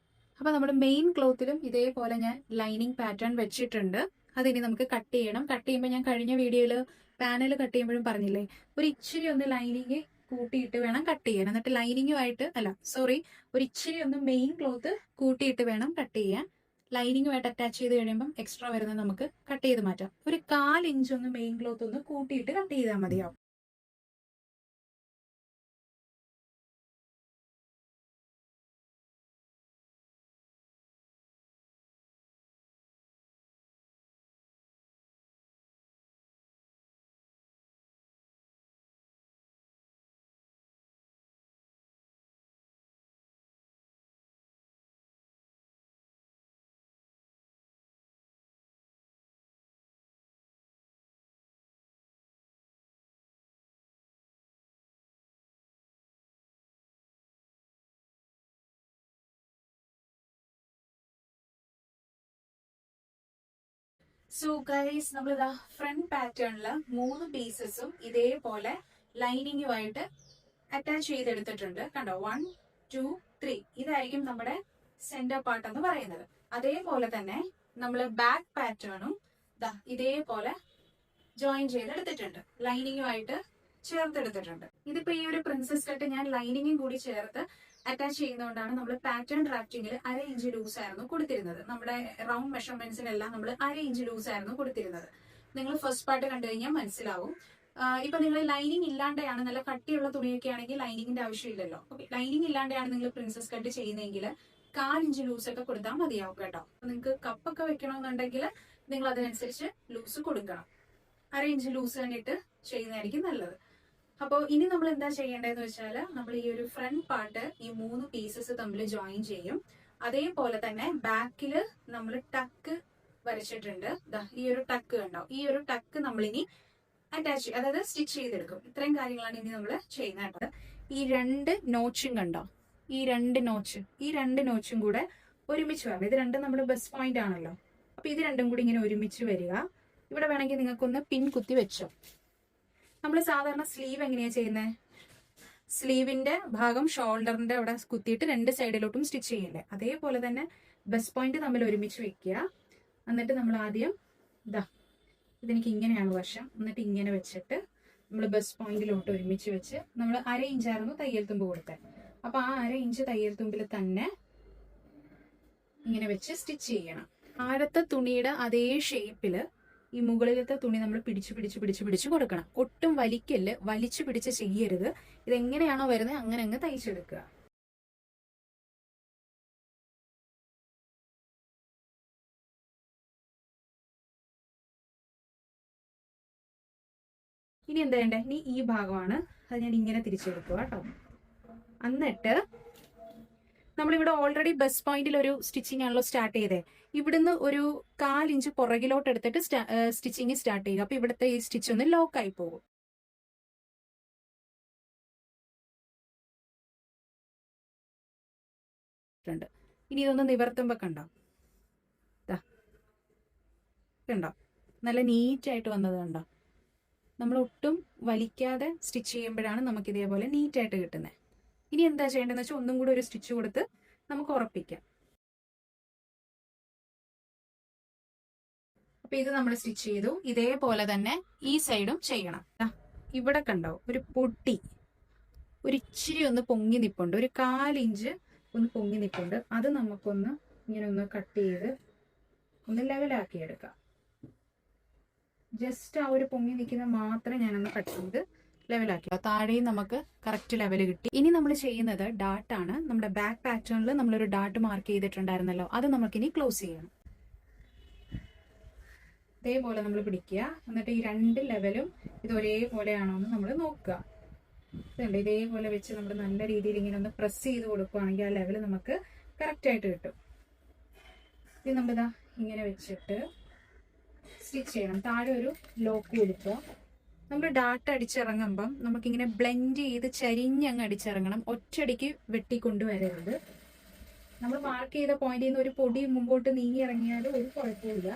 Speaker 1: അപ്പൊ നമ്മുടെ മെയിൻ ക്ലോത്തിലും ഇതേപോലെ ഞാൻ ലൈനിങ് പാറ്റേൺ വെച്ചിട്ടുണ്ട്. അതിനി നമുക്ക് കട്ട് ചെയ്യണം. കട്ട് ചെയ്യുമ്പോൾ ഞാൻ കഴിഞ്ഞ വീഡിയോയിൽ പാനൽ കട്ട് ചെയ്യുമ്പോഴും പറഞ്ഞില്ലേ, ഒരു ഇച്ചിരി ഒന്ന് ലൈനിങ് കൂട്ടിയിട്ട് വേണം കട്ട് ചെയ്യാൻ. എന്നിട്ട് ലൈനിങ്ങുമായിട്ട് ഒരു ഇച്ചിരി ഒന്ന് മെയിൻ ക്ലോത്ത് കൂട്ടിയിട്ട് വേണം കട്ട് ചെയ്യാൻ. ലൈനിങ്ങുമായിട്ട് അറ്റാച്ച് ചെയ്ത് കഴിയുമ്പോൾ എക്സ്ട്രാ വരുന്നത് നമുക്ക് കട്ട് ചെയ്ത് മാറ്റാം. ഒരു 1/4 ഇഞ്ച് ഒന്ന് മെയിൻ ക്ലോത്ത് ഒന്ന് കൂട്ടിയിട്ട് കട്ട് ചെയ്താൽ മതിയാവും. സോ ഗൈസ്, നമ്മളിതാ ഫ്രണ്ട് പാറ്റേണില് 3 പീസസും ഇതേപോലെ ലൈനിങ്ങുമായിട്ട് അറ്റാച്ച് ചെയ്തെടുത്തിട്ടുണ്ട്. കണ്ടോ, 1 2 3 ഇതായിരിക്കും നമ്മുടെ സെന്റർ പാർട്ട് എന്ന് പറയുന്നത്. അതേപോലെ തന്നെ നമ്മൾ ബാക്ക് പാറ്റേണും ഇതേപോലെ ജോയിൻ ചെയ്തെടുത്തിട്ടുണ്ട്, ലൈനിങ്ങുമായിട്ട് ചേർത്തെടുത്തിട്ടുണ്ട്. ഇതിപ്പോ ഈ ഒരു പ്രിൻസസ് കട്ട് ഞാൻ ലൈനിങ്ങും കൂടി ചേർത്ത് അറ്റാച്ച് ചെയ്യുന്നതുകൊണ്ടാണ് നമ്മൾ പാറ്റേൺ ഡ്രാഫ്റ്റിംഗിൽ 1/2 ഇഞ്ച് ലൂസ് ആയിരുന്നു കൊടുത്തിരുന്നത്. നമ്മുടെ റൗണ്ട് മെഷർമെന്റ്സിനെല്ലാം നമ്മൾ 1/2 ഇഞ്ച് ലൂസ് ആയിരുന്നു കൊടുത്തിരുന്നത്. നിങ്ങൾ ഫസ്റ്റ് പാർട്ട് കണ്ടു കഴിഞ്ഞാൽ മനസ്സിലാവും. ഇപ്പൊ നിങ്ങൾ ലൈനിങ് ഇല്ലാണ്ടാണ്, നല്ല കട്ടിയുള്ള തുണിയൊക്കെ ആണെങ്കിൽ ലൈനിങ്ങിന്റെ ആവശ്യമില്ലല്ലോ. ലൈനിങ് ഇല്ലാണ്ടാണ് നിങ്ങൾ പ്രിൻസസ് കട്ട് ചെയ്യുന്നതെങ്കിൽ 1/4 ഇഞ്ച് ലൂസ് ഒക്കെ കൊടുത്താൽ മതിയാവും കേട്ടോ. നിങ്ങൾക്ക് കപ്പൊക്കെ വെക്കണമെന്നുണ്ടെങ്കിൽ നിങ്ങൾ അതിനനുസരിച്ച് ലൂസ് കൊടുക്കണം. 1/2 ഇഞ്ച് ലൂസ് തന്നിട്ട് ചെയ്യുന്നതായിരിക്കും നല്ലത്. അപ്പോൾ ഇനി നമ്മൾ എന്താ ചെയ്യേണ്ടതെന്ന് വെച്ചാൽ, നമ്മൾ ഈ ഒരു ഫ്രണ്ട് പാർട്ട് ഈ 3 പീസസ് തമ്മിൽ ജോയിൻ ചെയ്യും. അതേപോലെ തന്നെ ബാക്കിൽ നമ്മൾ ടക്ക് വരച്ചിട്ടുണ്ട്. ഈ ഒരു ടക്ക് കണ്ടോ, ഈ ഒരു ടക്ക് നമ്മളിനി അറ്റാച്ച്, അതായത് സ്റ്റിച്ച് ചെയ്തെടുക്കും. ഇത്രയും കാര്യങ്ങളാണ് ഇനി നമ്മൾ ചെയ്യുന്നത്. ഈ 2 നോച്ചും കണ്ടോ, ഈ 2 നോച്ചും കൂടെ ഒരുമിച്ച് വരണം. ഇത് രണ്ടും നമ്മുടെ ബസ് പോയിന്റ് ആണല്ലോ. അപ്പൊ ഇത് രണ്ടും കൂടി ഇങ്ങനെ ഒരുമിച്ച് വരിക. ഇവിടെ വേണമെങ്കിൽ നിങ്ങൾക്കൊന്ന് പിൻ കുത്തി വെച്ചോ. നമ്മൾ സാധാരണ സ്ലീവ് എങ്ങനെയാ ചെയ്യുന്നത്? സ്ലീവിന്റെ ഭാഗം ഷോൾഡറിന്റെ അവിടെ കുത്തിയിട്ട് 2 സൈഡിലോട്ടും സ്റ്റിച്ച് ചെയ്യില്ലേ, അതേപോലെ തന്നെ ബസ് പോയിന്റ് തമ്മിൽ ഒരുമിച്ച് വെക്കുക. എന്നിട്ട് നമ്മൾ ആദ്യം ഇതെനിക്ക് ഇങ്ങനെയാണ് വശം, എന്നിട്ട് ഇങ്ങനെ വെച്ചിട്ട് നമ്മൾ ബസ് പോയിന്റിലോട്ട് ഒരുമിച്ച് വെച്ച്, നമ്മൾ 1/2 ഇഞ്ചായിരുന്നു തയ്യൽ തുമ്പ് കൊടുത്തത്. അപ്പൊ ആ 1/2 ഇഞ്ച് തയ്യൽ തുമ്പിൽ തന്നെ ഇങ്ങനെ വെച്ച് സ്റ്റിച്ച് ചെയ്യണം. ആഴത്തെ തുണിയുടെ അതേ ഷേപ്പില് ഈ മുകളിലത്തെ തുണി നമ്മൾ പിടിച്ച് കൊടുക്കണം. ഒട്ടും വലിക്കല്ല്, വലിച്ചു പിടിച്ച് ചെയ്യരുത്. ഇതെങ്ങനെയാണോ വരുന്നത് അങ്ങനെ അങ്ങ് തയ്ച്ചെടുക്കുക. ഇനി എന്താ വേണ്ടേ? ഇനി ഈ ഭാഗമാണ്, അത് ഞാൻ ഇങ്ങനെ തിരിച്ചെടുക്കുക കേട്ടോ. എന്നിട്ട് നമ്മളിവിടെ ഓൾറെഡി ബസ് പോയിന്റിൽ ഒരു സ്റ്റിച്ചിങ് ആണല്ലോ സ്റ്റാർട്ട് ചെയ്തേ. ഇവിടുന്ന് ഒരു 1/4 ഇഞ്ച് പുറകിലോട്ട് എടുത്തിട്ട് സ്റ്റിച്ചിങ് സ്റ്റാർട്ട് ചെയ്യുക. അപ്പൊ ഇവിടുത്തെ ഈ സ്റ്റിച്ച് ഒന്ന് ലോക്ക് ആയി പോകും. ഇനി ഇതൊന്ന് നിവർത്തുമ്പോ കണ്ടോ, നല്ല നീറ്റായിട്ട് വന്നത് കണ്ടോ. നമ്മൾ ഒട്ടും വലിക്കാതെ സ്റ്റിച്ച് ചെയ്യുമ്പോഴാണ് നമുക്ക് ഇതേപോലെ നീറ്റായിട്ട് കിട്ടുന്നത്. ഇനി എന്താ ചെയ്യേണ്ടതെന്ന് വെച്ചാൽ ഒന്നും കൂടി ഒരു സ്റ്റിച്ച് കൊടുത്ത് നമുക്ക് ഉറപ്പിക്കാം. അപ്പൊ ഇത് നമ്മൾ സ്റ്റിച്ച് ചെയ്തു. ഇതേപോലെ തന്നെ ഈ സൈഡും ചെയ്യണം. ഇവിടെ കണ്ടോ ഒരു പൊട്ടി, ഒരു ഇച്ചിരി ഒന്ന് പൊങ്ങി നിപ്പുണ്ട്, ഒരു 1/4 ഇഞ്ച് ഒന്ന് പൊങ്ങി നിപ്പുണ്ട്. അത് നമുക്കൊന്ന് ഇങ്ങനെ ഒന്ന് കട്ട് ചെയ്ത് ഒന്ന് ലെവലാക്കി എടുക്കാം. ജസ്റ്റ് ആ ഒരു പൊങ്ങി നിൽക്കുന്ന മാത്രം ഞാനൊന്ന് കട്ട് ചെയ്ത് ലെവലാക്കി. താഴെയും നമുക്ക് കറക്റ്റ് ലെവല് കിട്ടി. ഇനി നമ്മൾ ചെയ്യുന്നത് ഡാട്ടാണ്. നമ്മുടെ ബാക്ക് പാറ്റേണിൽ നമ്മളൊരു ഡാട്ട് മാർക്ക് ചെയ്തിട്ടുണ്ടായിരുന്നല്ലോ, അത് നമുക്കിനി ക്ലോസ് ചെയ്യണം. ഇതേപോലെ നമ്മൾ പിടിക്കുക. എന്നിട്ട് ഈ 2 ലെവലും ഇത് ഒരേപോലെയാണോ എന്ന് നമ്മൾ നോക്കുക. ഇതുണ്ട്, ഇതേപോലെ വെച്ച് നമ്മൾ നല്ല രീതിയിൽ ഇങ്ങനെ ഒന്ന് പ്രസ് ചെയ്ത് കൊടുക്കുകയാണെങ്കിൽ ആ ലെവൽ നമുക്ക് കറക്റ്റ് ആയിട്ട് കിട്ടും. ഇത് നമ്മളിതാ ഇങ്ങനെ വെച്ചിട്ട് സ്റ്റിച്ച് ചെയ്യണം. താഴെ ഒരു ലോക്ക് കൊടുക്കുക. നമ്മൾ ഡാട്ട് അടിച്ചിറങ്ങുമ്പം നമുക്കിങ്ങനെ ബ്ലെൻഡ് ചെയ്ത് ചരിഞ്ഞങ്ങ് അടിച്ചിറങ്ങണം. ഒറ്റയടിക്ക് വെട്ടിക്കൊണ്ടുവരരുത്. നമ്മൾ മാർക്ക് ചെയ്ത പോയിന്റിൽ നിന്ന് ഒരു പൊടി മുമ്പോട്ട് നീങ്ങി ഇറങ്ങിയാൽ ഒരു കുഴപ്പമില്ല.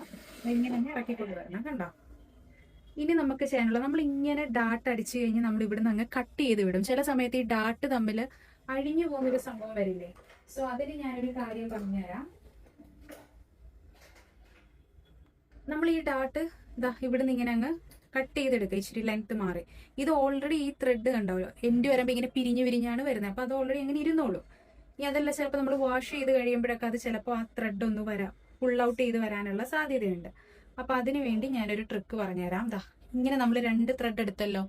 Speaker 1: ഇങ്ങനെ തന്നെ ഇറക്കിക്കൊണ്ടുവരണം. കണ്ടോ? ഇനി നമുക്ക് ചെയ്യാനുള്ളത്, നമ്മൾ ഇങ്ങനെ ഡാട്ട് അടിച്ചു കഴിഞ്ഞ് നമ്മൾ ഇവിടുന്ന് അങ്ങ് കട്ട് ചെയ്ത് വിടും. ചില സമയത്ത് ഈ ഡാട്ട് തമ്മിൽ അഴിഞ്ഞു പോകുന്നൊരു സംഭവം വരില്ലേ. സോ അതിന് ഞാനൊരു കാര്യം പറഞ്ഞുതരാം. നമ്മൾ ഈ ഡാട്ട് ഇവിടുന്ന് ഇങ്ങനെ അങ്ങ് കട്ട് ചെയ്തെടുക്കുക, ഇച്ചിരി ലെങ്ത് മാറി. ഇത് ഓൾറെഡി ഈ ത്രെഡ് കണ്ടാവല്ലോ, എൻഡ് വരുമ്പോൾ ഇങ്ങനെ പിരിഞ്ഞാണ് വരുന്നത്. അപ്പൊ അത് ഓൾറെഡി അങ്ങനെ ഇരുന്നോളൂ. ഇനി അതല്ല, ചിലപ്പോൾ നമ്മൾ വാഷ് ചെയ്ത് കഴിയുമ്പോഴൊക്കെ അത് ചിലപ്പോൾ ആ ത്രെഡ് ഒന്ന് പുൾ ഔട്ട് ചെയ്ത് വരാനുള്ള സാധ്യതയുണ്ട്. അപ്പൊ അതിനു വേണ്ടി ഞാനൊരു ട്രിക്ക് പറഞ്ഞുതരാം. ഇങ്ങനെ നമ്മൾ 2 ത്രെഡ് എടുത്തല്ലോ,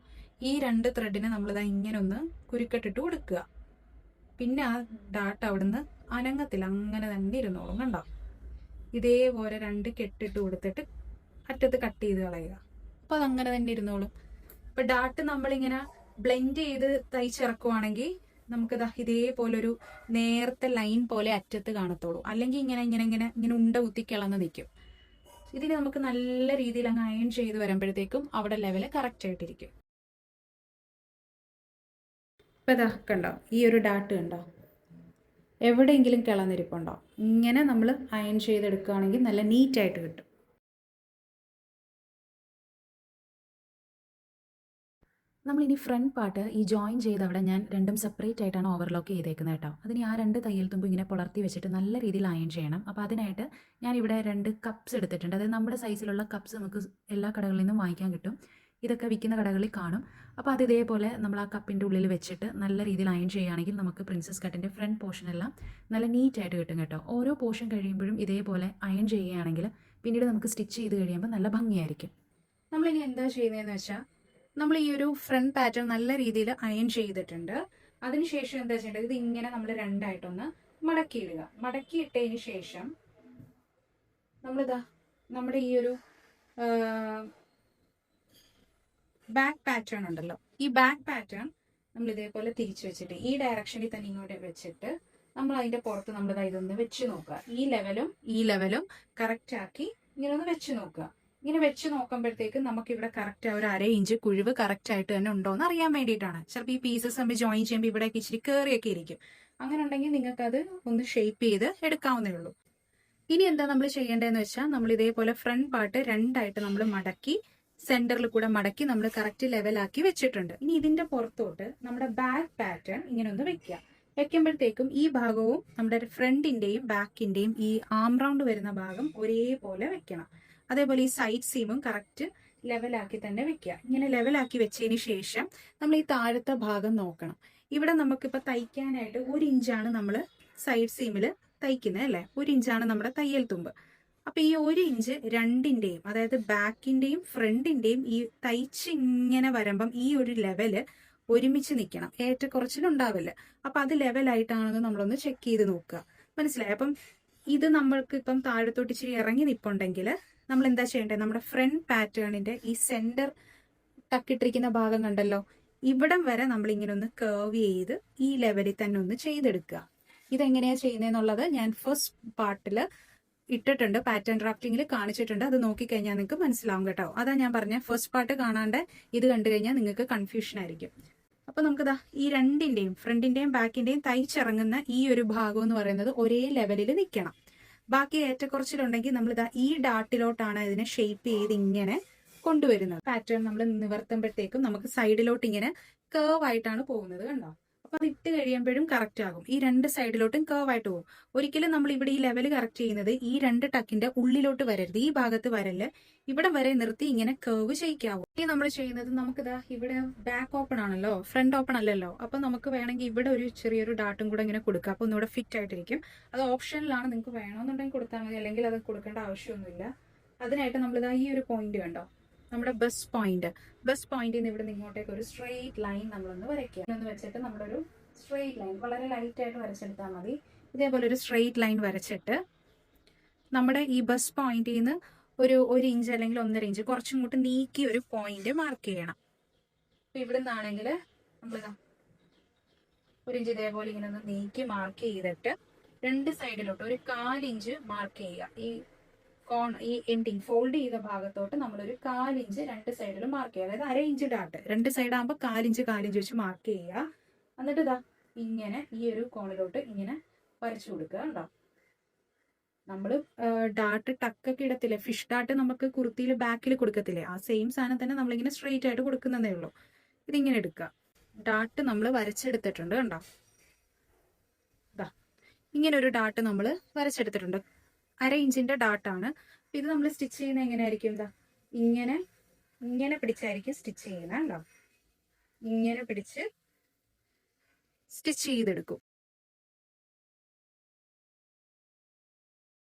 Speaker 1: ഈ 2 ത്രെഡിനെ നമ്മൾ ഇങ്ങനെ ഒന്ന് കുരുക്കെട്ടിട്ട് കൊടുക്കുക. പിന്നെ ആ ഡാട്ട് അവിടുന്ന് അനങ്ങത്തില്ല, അങ്ങനെ തന്നെ ഇരുന്നോളും. കണ്ടോ? ഇതേപോലെ 2 കെട്ടിട്ട് കൊടുത്തിട്ട് അറ്റത്ത് കട്ട് ചെയ്ത് കളയുക. അപ്പൊ അതങ്ങനെ തന്നെ ഇരുന്നോളും. ഇപ്പൊ ഡാട്ട് നമ്മളിങ്ങനെ ബ്ലെൻഡ് ചെയ്ത് തയ്ച്ചിറക്കുവാണെങ്കിൽ നമുക്ക് ഇതേപോലൊരു നേരത്തെ ലൈൻ പോലെ അറ്റത്ത് കാണത്തോളൂ. അല്ലെങ്കിൽ ഇങ്ങനെ ഉണ്ട കുത്തി കിളന്ന് നിൽക്കും. ഇതിന് നമുക്ക് നല്ല രീതിയിൽ അങ്ങ് അയൺ ചെയ്ത് വരുമ്പോഴത്തേക്കും അവിടെ ലെവല് കറക്റ്റ് ആയിട്ടിരിക്കും. ഇപ്പൊ കണ്ടോ, ഈ ഒരു ഡാട്ട് കണ്ടോ, എവിടെയെങ്കിലും കിളന്നിരിപ്പുണ്ടോ? ഇങ്ങനെ നമ്മൾ അയൺ ചെയ്തെടുക്കുകയാണെങ്കിൽ നല്ല നീറ്റായിട്ട് കിട്ടും.
Speaker 2: നമ്മളിനി ഫ്രണ്ട് പാർട്ട് ഈ ജോയിൻ ചെയ്ത് അവിടെ ഞാൻ രണ്ടും സെപ്പറേറ്റ് ആയിട്ടാണ് ഓവർലോക്ക് ചെയ്തേക്കുന്നത് കേട്ടോ. അതിന് ആ 2 തയ്യൽ തുമ്പ് ഇങ്ങനെ പുലർത്തി വെച്ചിട്ട് നല്ല രീതിയിൽ അയൺ ചെയ്യണം. അപ്പോൾ അതിനായിട്ട് ഞാനിവിടെ 2 കപ്സ് എടുത്തിട്ടുണ്ട്. അതായത് നമ്മുടെ സൈസിലുള്ള കപ്സ് നമുക്ക് എല്ലാ കടകളിൽ നിന്നും വാങ്ങിക്കാൻ കിട്ടും. ഇതൊക്കെ വിൽക്കുന്ന കടകളിൽ കാണും. അപ്പോൾ അത് ഇതേപോലെ നമ്മൾ ആ കപ്പിൻ്റെ ഉള്ളിൽ വെച്ചിട്ട് നല്ല രീതിയിൽ അയൺ ചെയ്യുകയാണെങ്കിൽ നമുക്ക് പ്രിൻസസ് കട്ടിൻ്റെ ഫ്രണ്ട് പോർഷനെല്ലാം നല്ല നീറ്റായിട്ട് കിട്ടും കേട്ടോ. ഓരോ പോർഷൻ കഴിയുമ്പോഴും ഇതേപോലെ അയൺ ചെയ്യുകയാണെങ്കിൽ പിന്നീട് നമുക്ക് സ്റ്റിച്ച് ചെയ്ത് കഴിയുമ്പോൾ നല്ല ഭംഗിയായിരിക്കും.
Speaker 1: നമ്മളിനി എന്താ ചെയ്യുന്നതെന്ന് വെച്ചാൽ നമ്മൾ ഈ ഒരു ഫ്രണ്ട് പാറ്റേൺ നല്ല രീതിയിൽ അയൺ ചെയ്തിട്ടുണ്ട്. അതിനുശേഷം എന്താ ചെയ്യേണ്ടത്, ഇത് ഇങ്ങനെ നമ്മൾ രണ്ടായിട്ടൊന്ന് മടക്കിയിടുക. മടക്കിയിട്ടതിന് ശേഷം നമ്മളിതാ നമ്മുടെ ഈ ഒരു ബാക്ക് പാറ്റേൺ ഉണ്ടല്ലോ, ഈ ബാക്ക് പാറ്റേൺ നമ്മൾ ഇതേപോലെ തിരിച്ചു വെച്ചിട്ട് ഈ ഡയറക്ഷനിൽ തന്നെ ഇങ്ങോട്ട് വെച്ചിട്ട് നമ്മൾ അതിന്റെ പുറത്ത് നമ്മൾ ഇതൊന്ന് വെച്ച് നോക്കുക. ഈ ലെവലും കറക്റ്റ് ആക്കി ഇങ്ങനെ ഒന്ന് വെച്ച് നോക്കുക. ഇങ്ങനെ വെച്ച് നോക്കുമ്പോഴത്തേക്ക് നമുക്ക് ഇവിടെ കറക്റ്റ് ഒരു 1/2 ഇഞ്ച് കുഴിവ് കറക്റ്റ് ആയിട്ട് തന്നെ ഉണ്ടോ എന്ന് അറിയാൻ വേണ്ടിയിട്ടാണ്. ചിലപ്പോൾ ഈ പീസസ് നമ്മൾ ജോയിൻ ചെയ്യുമ്പോൾ ഇവിടേക്ക് ഇച്ചിരി കയറിയൊക്കെ ഇരിക്കും. അങ്ങനെ ഉണ്ടെങ്കിൽ നിങ്ങൾക്ക് അത് ഒന്ന് ഷേപ്പ് ചെയ്ത് എടുക്കാവുന്നേ ഉള്ളൂ. ഇനി എന്താ നമ്മൾ ചെയ്യേണ്ടതെന്ന് വെച്ചാൽ നമ്മൾ ഇതേപോലെ ഫ്രണ്ട് പാർട്ട് രണ്ടായിട്ട് നമ്മൾ മടക്കി സെന്ററിൽ കൂടെ മടക്കി നമ്മൾ കറക്റ്റ് ലെവലാക്കി വെച്ചിട്ടുണ്ട്. ഇനി ഇതിന്റെ പുറത്തോട്ട് നമ്മുടെ ബാക്ക് പാറ്റേൺ ഇങ്ങനെ ഒന്ന് വെക്കുമ്പോഴത്തേക്കും ഈ ഭാഗവും നമ്മുടെ ഫ്രണ്ടിന്റെയും ബാക്കിന്റെയും ഈ ആം റൗണ്ട് വരുന്ന ഭാഗം ഒരേപോലെ വെക്കണം. അതേപോലെ ഈ സൈഡ് സീമും കറക്റ്റ് ലെവലാക്കി തന്നെ വെക്കുക. ഇങ്ങനെ ലെവലാക്കി വെച്ചതിന് ശേഷം നമ്മൾ ഈ താഴത്തെ ഭാഗം നോക്കണം. ഇവിടെ നമുക്കിപ്പോൾ തയ്ക്കാനായിട്ട് 1 ഇഞ്ചാണ് നമ്മൾ സൈഡ് സീമിൽ തയ്ക്കുന്നത് അല്ലേ. 1 ഇഞ്ചാണ് നമ്മുടെ തയ്യൽ തുമ്പ്. അപ്പൊ ഈ 1 ഇഞ്ച് രണ്ടിന്റെയും, അതായത് ബാക്കിന്റെയും ഫ്രണ്ടിന്റെയും ഈ തയ്ച്ച് ഇങ്ങനെ വരുമ്പം ഈ ഒരു ലെവല് ഒരുമിച്ച് നിൽക്കണം. ഏറ്റക്കുറച്ചിലുണ്ടാവില്ല. അപ്പൊ അത് ലെവലായിട്ടാണെന്ന് നമ്മളൊന്ന് ചെക്ക് ചെയ്ത് നോക്കുക. മനസ്സിലായി? അപ്പം ഇത് നമ്മൾക്ക് ഇപ്പം താഴത്തോട്ട് ഇച്ചിരി ഇറങ്ങി നിൽപ്പുണ്ടെങ്കിൽ നമ്മൾ എന്താ ചെയ്യേണ്ടത്, നമ്മുടെ ഫ്രണ്ട് പാറ്റേണിന്റെ ഈ സെന്റർ ടക്കിട്ടിരിക്കുന്ന ഭാഗം കണ്ടല്ലോ, ഇവിടം വരെ നമ്മൾ ഇങ്ങനെ ഒന്ന് കർവ് ചെയ്ത് ഈ ലെവലിൽ തന്നെ ഒന്ന് ചെയ്തെടുക്കുക. ഇതെങ്ങനെയാ ചെയ്യുന്നതെന്നുള്ളത് ഞാൻ ഫസ്റ്റ് പാർട്ടിൽ ഇട്ടിട്ടുണ്ട്, പാറ്റേൺ ഡ്രാഫ്റ്റിംഗിൽ കാണിച്ചിട്ടുണ്ട്. അത് നോക്കിക്കഴിഞ്ഞാൽ നിങ്ങൾക്ക് മനസ്സിലാവും കേട്ടോ. അതാ ഞാൻ പറഞ്ഞ ഫസ്റ്റ് പാർട്ട് കാണാണ്ട് ഇത് കണ്ടു കഴിഞ്ഞാൽ നിങ്ങൾക്ക് കൺഫ്യൂഷൻ ആയിരിക്കും. അപ്പൊ നമുക്കിതാ ഈ രണ്ടിന്റെയും ഫ്രണ്ടിന്റെയും ബാക്കിന്റെയും തയ്ച്ചിറങ്ങുന്ന ഈ ഒരു ഭാഗം എന്ന് പറയുന്നത് ഒരേ ലെവലിൽ നിൽക്കണം. ബാക്കി ഏറ്റക്കുറച്ചിലുണ്ടെങ്കിൽ നമ്മളിതാ ഈ ഡാട്ടിലോട്ടാണ് ഇതിനെ ഷേപ്പ് ചെയ്ത് ഇങ്ങനെ കൊണ്ടുവരുന്നത്. പാറ്റേൺ നമ്മൾ നിവർത്തുമ്പോഴത്തേക്കും നമുക്ക് സൈഡിലോട്ട് ഇങ്ങനെ കേർവ് ആയിട്ടാണ് പോകുന്നത് കണ്ടോ. അപ്പൊ അത് ഇട്ട് കഴിയുമ്പോഴും കറക്റ്റ് ആകും. ഈ 2 സൈഡിലോട്ടും കേർവ് ആയിട്ട് പോകും. ഒരിക്കലും നമ്മൾ ഇവിടെ ഈ ലെവൽ കറക്റ്റ് ചെയ്യുന്നത് ഈ 2 ടക്കിന്റെ ഉള്ളിലോട്ട് വരരുത്, ഈ ഭാഗത്ത് വരല്. ഇവിടെ വരെ നിർത്തി ഇങ്ങനെ കേർവ് ചെയ്യിക്കാവും. ഇനി നമ്മൾ ചെയ്യുന്നത്, നമുക്കിതാ ഇവിടെ ബാക്ക് ഓപ്പൺ ആണല്ലോ, ഫ്രണ്ട് ഓപ്പൺ അല്ലല്ലോ. അപ്പൊ നമുക്ക് വേണമെങ്കിൽ ഇവിടെ ഒരു ചെറിയൊരു ഡാട്ടും കൂടെ ഇങ്ങനെ കൊടുക്കാം. അപ്പൊ ഒന്നുകൂടെ ഫിറ്റ് ആയിട്ടിരിക്കും. അത് ഓപ്ഷനിലാണ്, നിങ്ങൾക്ക് വേണമെന്നുണ്ടെങ്കിൽ കൊടുത്താൽ മതി, അല്ലെങ്കിൽ അത് കൊടുക്കേണ്ട ആവശ്യമൊന്നുമില്ല. അതിനായിട്ട് നമ്മളിതാ ഈ ഒരു പോയിന്റ് കണ്ടോ, നമ്മുടെ ബസ് പോയിന്റിൽ നിന്ന് ഇവിടെ ഇങ്ങോട്ടേക്ക് ഒരു സ്ട്രെയിറ്റ് ലൈൻ നമ്മളൊന്ന് വരയ്ക്കുക. ഒന്ന് വെച്ചിട്ട് നമ്മളൊരു സ്ട്രെയിറ്റ് ലൈൻ വളരെ ലൈറ്റ് ആയിട്ട് വരച്ചെടുത്താൽ മതി. ഇതേപോലെ ഒരു സ്ട്രെയിറ്റ് ലൈൻ വരച്ചിട്ട് നമ്മുടെ ഈ ബസ് പോയിന്റിൽ നിന്ന് ഒരു 1 ഇഞ്ച് അല്ലെങ്കിൽ 1.5 ഇഞ്ച് കുറച്ചും കൂട്ട് നീക്കി ഒരു പോയിന്റ് മാർക്ക് ചെയ്യണം. അപ്പൊ ഇവിടെ നിന്നാണെങ്കിൽ നമ്മളിതാ 1 ഇഞ്ച് ഇതേപോലെ ഇങ്ങനെ ഒന്ന് നീക്കി മാർക്ക് ചെയ്തിട്ട് 2 സൈഡിലോട്ട് ഒരു 1/4 ഇഞ്ച് മാർക്ക് ചെയ്യുക. ഈ എൻഡിങ് ഫോൾഡ് ചെയ്ത ഭാഗത്തോട്ട് നമ്മളൊരു 1/4 ഇഞ്ച് 2 സൈഡിലും മാർക്ക് ചെയ്യുക. അതായത് 1/2 ഇഞ്ച് ഡാട്ട് 2 സൈഡ് ആകുമ്പോൾ 1/4 ഇഞ്ച് വെച്ച് മാർക്ക് ചെയ്യുക. എന്നിട്ട് ഇതാ ഇങ്ങനെ ഈ ഒരു കോണിലോട്ട് ഇങ്ങനെ വരച്ചു കൊടുക്കുക. ഉണ്ടോ, നമ്മൾ ഡാട്ട് ടക്കൊക്കെ ഇടത്തില്ലേ, ഫിഷ് ഡാട്ട് നമുക്ക് കുർത്തിയിൽ ബാക്കിൽ കൊടുക്കത്തില്ലേ, ആ സെയിം സാധനം തന്നെ നമ്മളിങ്ങനെ സ്ട്രെയിറ്റ് ആയിട്ട് കൊടുക്കുന്നതേ ഉള്ളൂ. ഇതിങ്ങനെ എടുക്കുക. ഡാട്ട് നമ്മൾ വരച്ചെടുത്തിട്ടുണ്ട് കണ്ടോ. ഇങ്ങനെ ഒരു ഡാട്ട് നമ്മൾ വരച്ചെടുത്തിട്ടുണ്ട്. 1/2 ഇഞ്ചിന്റെ ഡാട്ടാണ്. ഇത് നമ്മൾ സ്റ്റിച്ച് ചെയ്യുന്നത് എങ്ങനെയായിരിക്കും, ഇതാ ഇങ്ങനെ പിടിച്ചായിരിക്കും സ്റ്റിച്ച് ചെയ്യുന്നത് കണ്ടോ. ഇങ്ങനെ പിടിച്ച് സ്റ്റിച്ച് ചെയ്തെടുക്കും.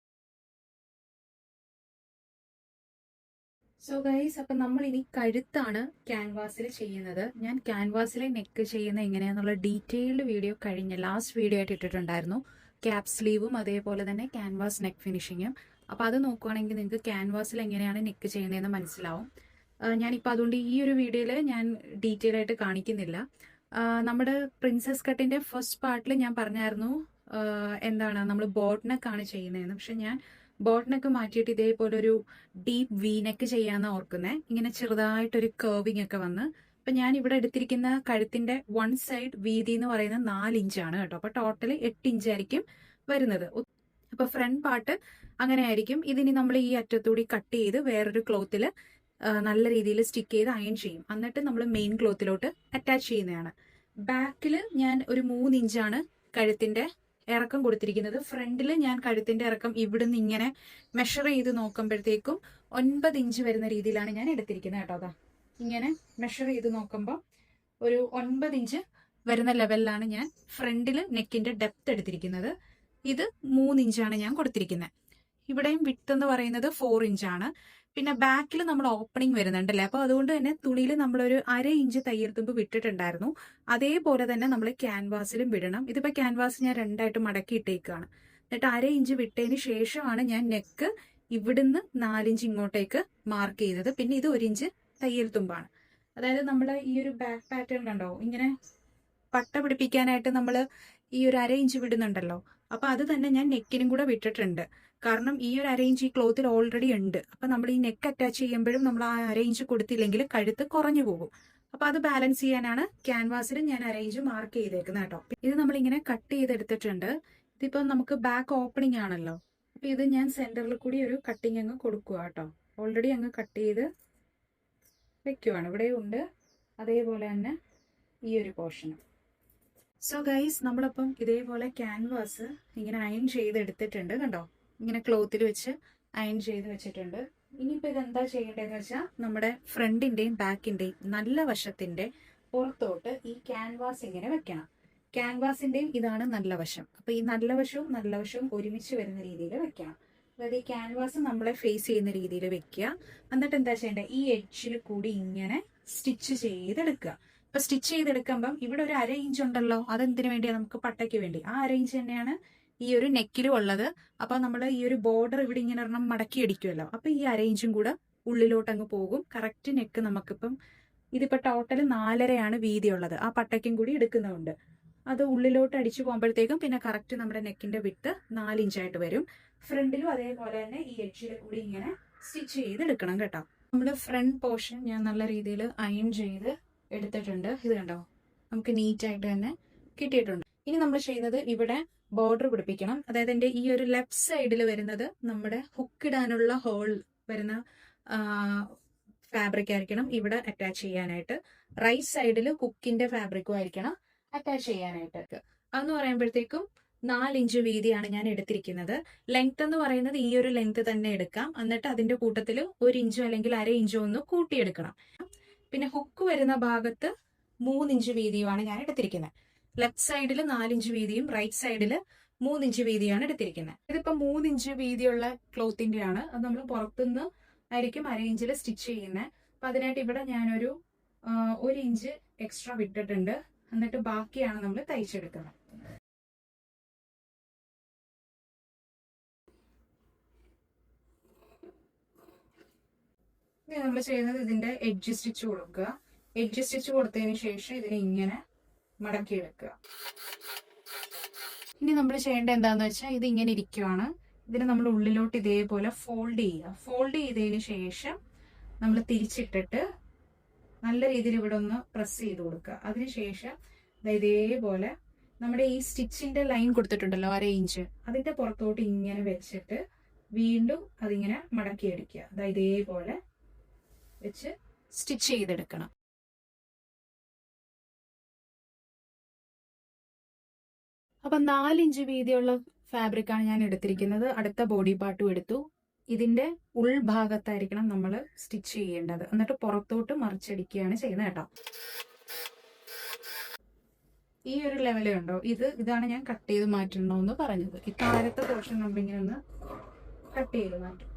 Speaker 1: സോ ഗൈസ്, അപ്പൊ നമ്മൾ ഇനി കഴുത്താണ് ക്യാൻവാസിൽ ചെയ്യുന്നത്. ഞാൻ ക്യാൻവാസിലെ നെക്ക് ചെയ്യുന്ന എങ്ങനെയാന്നുള്ള ഡീറ്റെയിൽഡ് വീഡിയോ കഴിഞ്ഞ ലാസ്റ്റ് വീഡിയോ ആയിട്ട് ഇട്ടിട്ടുണ്ടായിരുന്നു. ക്യാപ് സ്ലീവും അതേപോലെ തന്നെ ക്യാൻവാസ് നെക്ക് ഫിനിഷിങ്ങും. അപ്പൊ അത് നോക്കുവാണെങ്കിൽ നിങ്ങൾക്ക് ക്യാൻവാസിൽ എങ്ങനെയാണ് നെക്ക് ചെയ്യുന്നതെന്ന് മനസ്സിലാവും. ഞാനിപ്പോൾ അതുകൊണ്ട് ഈ ഒരു വീഡിയോയിൽ ഞാൻ ഡീറ്റെയിൽ ആയിട്ട് കാണിക്കുന്നില്ല. നമ്മുടെ പ്രിൻസസ് കട്ടിന്റെ ഫസ്റ്റ് പാർട്ടിൽ ഞാൻ പറഞ്ഞായിരുന്നു എന്താണ് നമ്മൾ ബോട്ട് നെക്കാണ് ചെയ്യുന്നതെന്ന്. പക്ഷെ ഞാൻ ബോട്ട് നെക്ക് മാറ്റിയിട്ട് ഇതേപോലെ ഒരു ഡീപ്പ് വി നെക്ക് ചെയ്യാന്ന് ഓർക്കുന്നത്. ഇങ്ങനെ ചെറുതായിട്ടൊരു കർവിങ് ഒക്കെ വന്ന്. അപ്പൊ ഞാൻ ഇവിടെ എടുത്തിരിക്കുന്ന കഴുത്തിന്റെ 1 സൈഡ് വീതി എന്ന് പറയുന്നത് 4 ഇഞ്ചാണ് കേട്ടോ. അപ്പൊ ടോട്ടൽ 8 ഇഞ്ചായിരിക്കും വരുന്നത്. അപ്പൊ ഫ്രണ്ട് പാർട്ട് അങ്ങനെ ആയിരിക്കും. ഇതിനി നമ്മൾ ഈ അറ്റത്തൂടി കട്ട് ചെയ്ത് വേറൊരു ക്ലോത്തിൽ നല്ല രീതിയിൽ സ്റ്റിക്ക് ചെയ്ത് അയൺ ചെയ്യും. എന്നിട്ട് നമ്മൾ മെയിൻ ക്ലോത്തിലോട്ട് അറ്റാച്ച് ചെയ്യുന്നതാണ്. ബാക്കിൽ ഞാൻ ഒരു 3 ഇഞ്ചാണ് കഴുത്തിന്റെ ഇറക്കം കൊടുത്തിരിക്കുന്നത്. ഫ്രണ്ടിൽ ഞാൻ കഴുത്തിന്റെ ഇറക്കം ഇവിടുന്ന് ഇങ്ങനെ മെഷർ ചെയ്ത് നോക്കുമ്പോഴത്തേക്കും 9 ഇഞ്ച് വരുന്ന രീതിയിലാണ് ഞാൻ എടുത്തിരിക്കുന്നത് കേട്ടോ. അതാ ഇങ്ങനെ മെഷർ ചെയ്ത് നോക്കുമ്പോൾ ഒരു 9 ഇഞ്ച് വരുന്ന ലെവലിലാണ് ഞാൻ ഫ്രണ്ടിൽ നെക്കിന്റെ ഡെപ്ത് എടുത്തിരിക്കുന്നത്. ഇത് 3 ഇഞ്ചാണ് ഞാൻ കൊടുത്തിരിക്കുന്നത്. ഇവിടെയും വിഡ്ത്ത് എന്ന് പറയുന്നത് 4 ഇഞ്ചാണ്. പിന്നെ ബാക്കിൽ നമ്മൾ ഓപ്പണിംഗ് വരുന്നുണ്ടല്ലേ, അപ്പൊ അതുകൊണ്ട് തന്നെ തുണിയിൽ നമ്മളൊരു 1/2 ഇഞ്ച് തയ്യൽ തുമ്പ് വിട്ടിട്ടുണ്ടായിരുന്നു. അതേപോലെ തന്നെ നമ്മൾ ക്യാൻവാസിലും വിടണം. ഇതിപ്പോ ക്യാൻവാസ് ഞാൻ 2ആയിട്ട് മടക്കി ഇട്ടേക്കാണ്. എന്നിട്ട് 1/2 ഇഞ്ച് വിട്ടതിന് ശേഷമാണ് ഞാൻ നെക്ക് ഇവിടുന്ന് 4 ഇഞ്ച് ഇങ്ങോട്ടേക്ക് മാർക്ക് ചെയ്തത്. പിന്നെ ഇത് 1 ഇഞ്ച് തയ്യൽ തുമ്പാണ്. അതായത് നമ്മൾ ഈ ഒരു ബാക്ക് പാറ്റേൺ കണ്ടോ, ഇങ്ങനെ പട്ട പിടിപ്പിക്കാനായിട്ട് നമ്മൾ ഈ ഒരു 1/2 ഇഞ്ച് വിടുന്നുണ്ടല്ലോ, അപ്പൊ അത് തന്നെ ഞാൻ നെക്കിനും കൂടെ വിട്ടിട്ടുണ്ട്. കാരണം ഈ ഒരു 1/2 ഇഞ്ച് ഈ ക്ലോത്തിൽ ഓൾറെഡി ഉണ്ട്. അപ്പൊ നമ്മൾ ഈ നെക്ക് അറ്റാച്ച് ചെയ്യുമ്പോഴും നമ്മൾ ആ 1/2 ഇഞ്ച് കൊടുത്തില്ലെങ്കിൽ കഴുത്ത് കുറഞ്ഞു പോകും. അപ്പൊ അത് ബാലൻസ് ചെയ്യാനാണ് ക്യാൻവാസിൽ ഞാൻ 1/2 ഇഞ്ച് മാർക്ക് ചെയ്തേക്കുന്നത് കേട്ടോ. ഇത് നമ്മളിങ്ങനെ കട്ട് ചെയ്തെടുത്തിട്ടുണ്ട്. ഇതിപ്പോ നമുക്ക് ബാക്ക് ഓപ്പണിംഗ് ആണല്ലോ, അപ്പൊ ഇത് ഞാൻ സെന്ററിൽ കൂടി ഒരു കട്ടിങ് അങ്ങ് കൊടുക്കുക കേട്ടോ. ഓൾറെഡി അങ്ങ് കട്ട് ചെയ്ത് വെക്കുവാണ്. ഇവിടെ ഉണ്ട് അതേപോലെ തന്നെ ഈ ഒരു പോർഷനും. സോ ഗൈസ്, നമ്മളപ്പം ഇതേപോലെ ക്യാൻവാസ് ഇങ്ങനെ അയൺ ചെയ്ത് എടുത്തിട്ടുണ്ട് കണ്ടോ. ഇങ്ങനെ ക്ലോത്തിൽ വെച്ച് അയൺ ചെയ്ത് വെച്ചിട്ടുണ്ട്. ഇനിയിപ്പോൾ ഇതെന്താ ചെയ്യേണ്ടതെന്ന് വെച്ചാൽ നമ്മുടെ ഫ്രണ്ടിന്റെയും ബാക്കിന്റെയും നല്ല വശത്തിന്റെ പുറത്തോട്ട് ഈ ക്യാൻവാസ് ഇങ്ങനെ വെക്കണം. ക്യാൻവാസിന്റെയും ഇതാണ് നല്ല വശം. അപ്പൊ ഈ നല്ല വശവും ഒരുമിച്ച് വരുന്ന രീതിയിൽ വെക്കണം. അതായത് ഈ ക്യാൻവാസ് നമ്മളെ ഫേസ് ചെയ്യുന്ന രീതിയിൽ വെക്കുക. എന്നിട്ട് എന്താ ചെയ്യേണ്ടത്, ഈ എഡ്ജിൽ കൂടി ഇങ്ങനെ സ്റ്റിച്ച് ചെയ്തെടുക്കുക. ഇപ്പൊ സ്റ്റിച്ച് ചെയ്തെടുക്കുമ്പം ഇവിടെ ഒരു 1/2 ഇഞ്ച് ഉണ്ടല്ലോ, അതെന്തിനു വേണ്ടിയാണ്, നമുക്ക് പട്ടയ്ക്ക് വേണ്ടി. ആ 1/2 ഇഞ്ച് തന്നെയാണ് ഈ ഒരു നെക്കിലും ഉള്ളത്. അപ്പൊ നമ്മൾ ഈ ഒരു ബോർഡർ ഇവിടെ ഇങ്ങനെ ഒരെണ്ണം മടക്കി അടിക്കുമല്ലോ, അപ്പൊ ഈ 1/2 ഇഞ്ചും കൂടെ ഉള്ളിലോട്ട് അങ്ങ് പോകും. കറക്റ്റ് നെക്ക് നമുക്കിപ്പം ഇതിപ്പോ ടോട്ടൽ 4.5 വീതിയുള്ളത്. ആ പട്ടയ്ക്കും കൂടി എടുക്കുന്നുണ്ട്. അത് ഉള്ളിലോട്ട് അടിച്ചു പോകുമ്പോഴത്തേക്കും പിന്നെ കറക്റ്റ് നമ്മുടെ നെക്കിന്റെ വിട്ട് 4 ഇഞ്ചായിട്ട് വരും. ഫ്രണ്ടിലും അതേപോലെ തന്നെ ഈ എഡ്ജിൽ കൂടി ഇങ്ങനെ സ്റ്റിച്ച് ചെയ്ത് എടുക്കണം കേട്ടോ. നമ്മുടെ ഫ്രണ്ട് പോർഷൻ ഞാൻ നല്ല രീതിയിൽ അയൺ ചെയ്ത് എടുത്തിട്ടുണ്ട്. ഇത് കണ്ടോ, നമുക്ക് നീറ്റായിട്ട് തന്നെ കിട്ടിയിട്ടുണ്ട്. ഇനി നമ്മൾ ചെയ്യുന്നത് ഇവിടെ ബോർഡർ പിടിപ്പിക്കണം. അതായത് എൻ്റെ ഈ ഒരു ലെഫ്റ്റ് സൈഡിൽ വരുന്നത് നമ്മുടെ ഹുക്ക് ഇടാനുള്ള ഹോൾ വരുന്ന ഫാബ്രിക് ആയിരിക്കണം ഇവിടെ അറ്റാച്ച് ചെയ്യാനായിട്ട്. റൈറ്റ് സൈഡിൽ ഹുക്കിന്റെ ഫാബ്രിക്കും ആയിരിക്കണം അറ്റാച്ച് ചെയ്യാനായിട്ട്. അതെന്ന് പറയുമ്പോഴത്തേക്കും 4 ഇഞ്ച് വീതിയാണ് ഞാൻ എടുത്തിരിക്കുന്നത്. ലെങ്ത് എന്ന് പറയുന്നത് ഈ ഒരു ലെങ്ത് തന്നെ എടുക്കാം. എന്നിട്ട് അതിന്റെ കൂട്ടത്തിൽ 1 ഇഞ്ചോ അല്ലെങ്കിൽ 1/2 ഇഞ്ചോ ഒന്ന് കൂട്ടിയെടുക്കണം. പിന്നെ ഹുക്ക് വരുന്ന ഭാഗത്ത് 3 ഇഞ്ച് വീതിയുമാണ് ഞാൻ എടുത്തിരിക്കുന്നത്. ലെഫ്റ്റ് സൈഡിൽ 4 ഇഞ്ച് വീതിയും റൈറ്റ് സൈഡിൽ 3 ഇഞ്ച് വീതിയാണ് എടുത്തിരിക്കുന്നത്. ഇതിപ്പോ 3 ഇഞ്ച് വീതിയുള്ള ക്ലോത്തിന്റെ ആണ്. അത് നമ്മൾ പുറത്തുനിന്ന് ആയിരിക്കും 1/2 ഇഞ്ചിൽ സ്റ്റിച്ച് ചെയ്യുന്നത്. അപ്പൊ അതിനായിട്ട് ഇവിടെ ഞാനൊരു 1 ഇഞ്ച് എക്സ്ട്രാ വിട്ടിട്ടുണ്ട്. എന്നിട്ട് ബാക്കിയാണ് നമ്മൾ തയ്ച്ചെടുക്കുന്നത്. ഇനി നമ്മൾ ചെയ്യുന്നത് ഇതിന്റെ എഡ്ജ് സ്റ്റിച്ച് കൊടുക്കുക. എഡ്ജ് സ്റ്റിച്ച് കൊടുത്തതിന് ശേഷം ഇതിനെ ഇങ്ങനെ മടക്കിയെടുക്കുക. ഇനി നമ്മൾ ചെയ്യേണ്ടത് എന്താന്ന് വെച്ചാൽ ഇത് ഇങ്ങനെ ഇരിക്കുവാണ്. ഇതിനെ നമ്മൾ ഉള്ളിലോട്ട് ഇതേപോലെ ഫോൾഡ് ചെയ്യുക. ഫോൾഡ് ചെയ്തതിന് ശേഷം നമ്മൾ തിരിച്ചിട്ടിട്ട് നല്ല രീതിയിൽ ഇവിടെ ഒന്ന് പ്രസ് ചെയ്ത് കൊടുക്കുക. അതിനുശേഷം ഇതേപോലെ നമ്മുടെ ഈ സ്റ്റിച്ചിന്റെ ലൈൻ കൊടുത്തിട്ടുണ്ടല്ലോ 1/2 ഇഞ്ച്, അതിന്റെ പുറത്തോട്ട് ഇങ്ങനെ വെച്ചിട്ട് വീണ്ടും അതിങ്ങനെ മടക്കിയെടുക്കുക. അതായത് ഇതേപോലെ വെച്ച് സ്റ്റിച്ച് ചെയ്തെടുക്കണം. അപ്പൊ 4 ഇഞ്ച് വീതിയുള്ള ഫാബ്രിക്കാണ് ഞാൻ എടുത്തിരിക്കുന്നത്. അടുത്ത ബോഡി പാർട്ടും എടുത്തു. ഇതിന്റെ ഉൾഭാഗത്തായിരിക്കണം നമ്മൾ സ്റ്റിച്ച് ചെയ്യേണ്ടത്. എന്നിട്ട് പുറത്തോട്ട് മറിച്ചടിക്കുകയാണ് ചെയ്യുന്നത് കേട്ടോ. ഈ ഒരു ലെവലേ ഉണ്ടോ, ഇതാണ് ഞാൻ കട്ട് ചെയ്ത് മാറ്റണമെന്ന് പറഞ്ഞത്. ഈ താഴത്തെ പോർഷൻ നമ്മളിങ്ങനെ ഒന്ന് കട്ട് ചെയ്ത് മാറ്റും.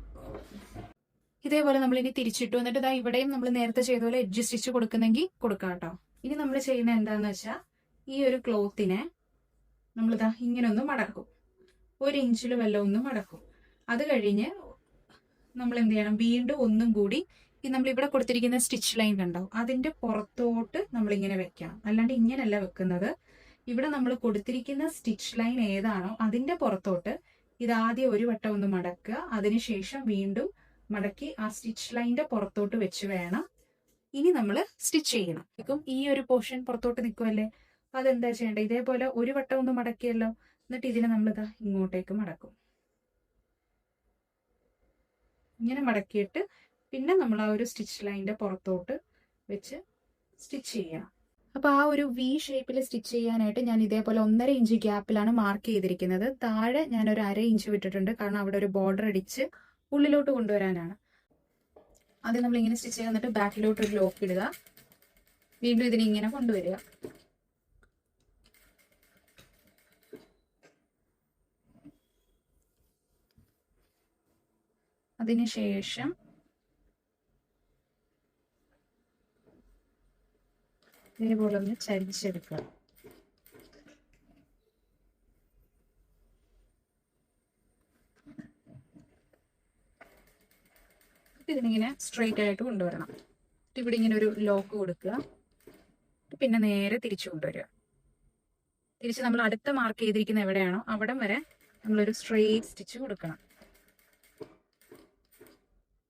Speaker 1: ഇതേപോലെ നമ്മൾ ഇനി തിരിച്ചിട്ടു. എന്നിട്ട് ഇതാ ഇവിടെയും നമ്മൾ നേരത്തെ ചെയ്ത പോലെ എഡ്ജ് സ്റ്റിച്ച് കൊടുക്കുന്നെങ്കിൽ കൊടുക്കാം കേട്ടോ. ഇനി നമ്മൾ ചെയ്യുന്നത് എന്താന്ന് വെച്ചാൽ ഈ ഒരു ക്ലോത്തിനെ നമ്മളിതാ ഇങ്ങനെ ഒന്ന് മടക്കും. 1 ഇഞ്ചിൽ വല്ലതും ഒന്ന് മടക്കും. അത് കഴിഞ്ഞ് നമ്മൾ എന്ത് ചെയ്യണം, വീണ്ടും ഒന്നും കൂടി ഈ നമ്മൾ ഇവിടെ കൊടുത്തിരിക്കുന്ന സ്റ്റിച്ച് ലൈൻ കണ്ടോ, അതിന്റെ പുറത്തോട്ട് നമ്മളിങ്ങനെ വെക്കണം. അല്ലാണ്ട് ഇങ്ങനെയല്ല വെക്കുന്നത്. ഇവിടെ നമ്മൾ കൊടുത്തിരിക്കുന്ന സ്റ്റിച്ച് ലൈൻ ഏതാണോ അതിന്റെ പുറത്തോട്ട് ഇതാദ്യം ഒരു വട്ടം ഒന്ന് മടക്കുക. അതിനുശേഷം വീണ്ടും മടക്കി ആ സ്റ്റിച്ച് ലൈനിന്റെ പുറത്തോട്ട് വെച്ച് വേണം ഇനി നമ്മൾ സ്റ്റിച്ച് ചെയ്യണം. ഈ ഒരു പോർഷൻ പുറത്തോട്ട് നിൽക്കുമല്ലേ, അതെന്താ ചെയ്യേണ്ടത്, ഇതേപോലെ ഒരു വട്ടം ഒന്ന് മടക്കിയല്ലോ. എന്നിട്ട് ഇതിനെ നമ്മളിതാ ഇങ്ങോട്ടേക്ക് മടക്കും. ഇങ്ങനെ മടക്കിയിട്ട് പിന്നെ നമ്മൾ ആ ഒരു സ്റ്റിച്ച് ലൈനിന്റെ പുറത്തോട്ട് വെച്ച് സ്റ്റിച്ച് ചെയ്യാം. അപ്പോൾ ആ ഒരു വി ഷേപ്പിൽ സ്റ്റിച്ച് ചെയ്യാനായിട്ട് ഞാൻ ഇതേപോലെ 1.5 ഇഞ്ച് ഗ്യാപ്പിലാണ് മാർക്ക് ചെയ്തിരിക്കുന്നത്. താഴെ ഞാൻ ഒരു 1/2 ഇഞ്ച് വിട്ടിട്ടുണ്ട്, കാരണം അവിടെ ഒരു ബോർഡർ അടിച്ച് ഉള്ളിലോട്ട് കൊണ്ടുവരാനാണ്. ആദ്യം നമ്മൾ ഇങ്ങനെ സ്റ്റിച്ച് ചെയ്യാൻ, എന്നിട്ട് ബാക്കിലോട്ട് ഒരു ലോക്ക് ഇടുക, വീണ്ടും ഇതിനെ ഇങ്ങനെ കൊണ്ടുവരിക. അതിനുശേഷം ഇതേപോലെ ഒന്ന് ചരിച്ചെടുക്കുക. ഇതിനിങ്ങനെ സ്ട്രെയിറ്റ് ആയിട്ട് കൊണ്ടുവരണം. ഇവിടെ ഇങ്ങനെ ഒരു ലോക്ക് കൊടുക്കുക, പിന്നെ നേരെ തിരിച്ചു കൊണ്ടുവരിക. തിരിച്ച് നമ്മൾ അടുത്ത മാർക്ക് ചെയ്തിരിക്കുന്ന എവിടെയാണോ അവിടം വരെ നമ്മളൊരു സ്ട്രെയിറ്റ് സ്റ്റിച്ച് കൊടുക്കണം.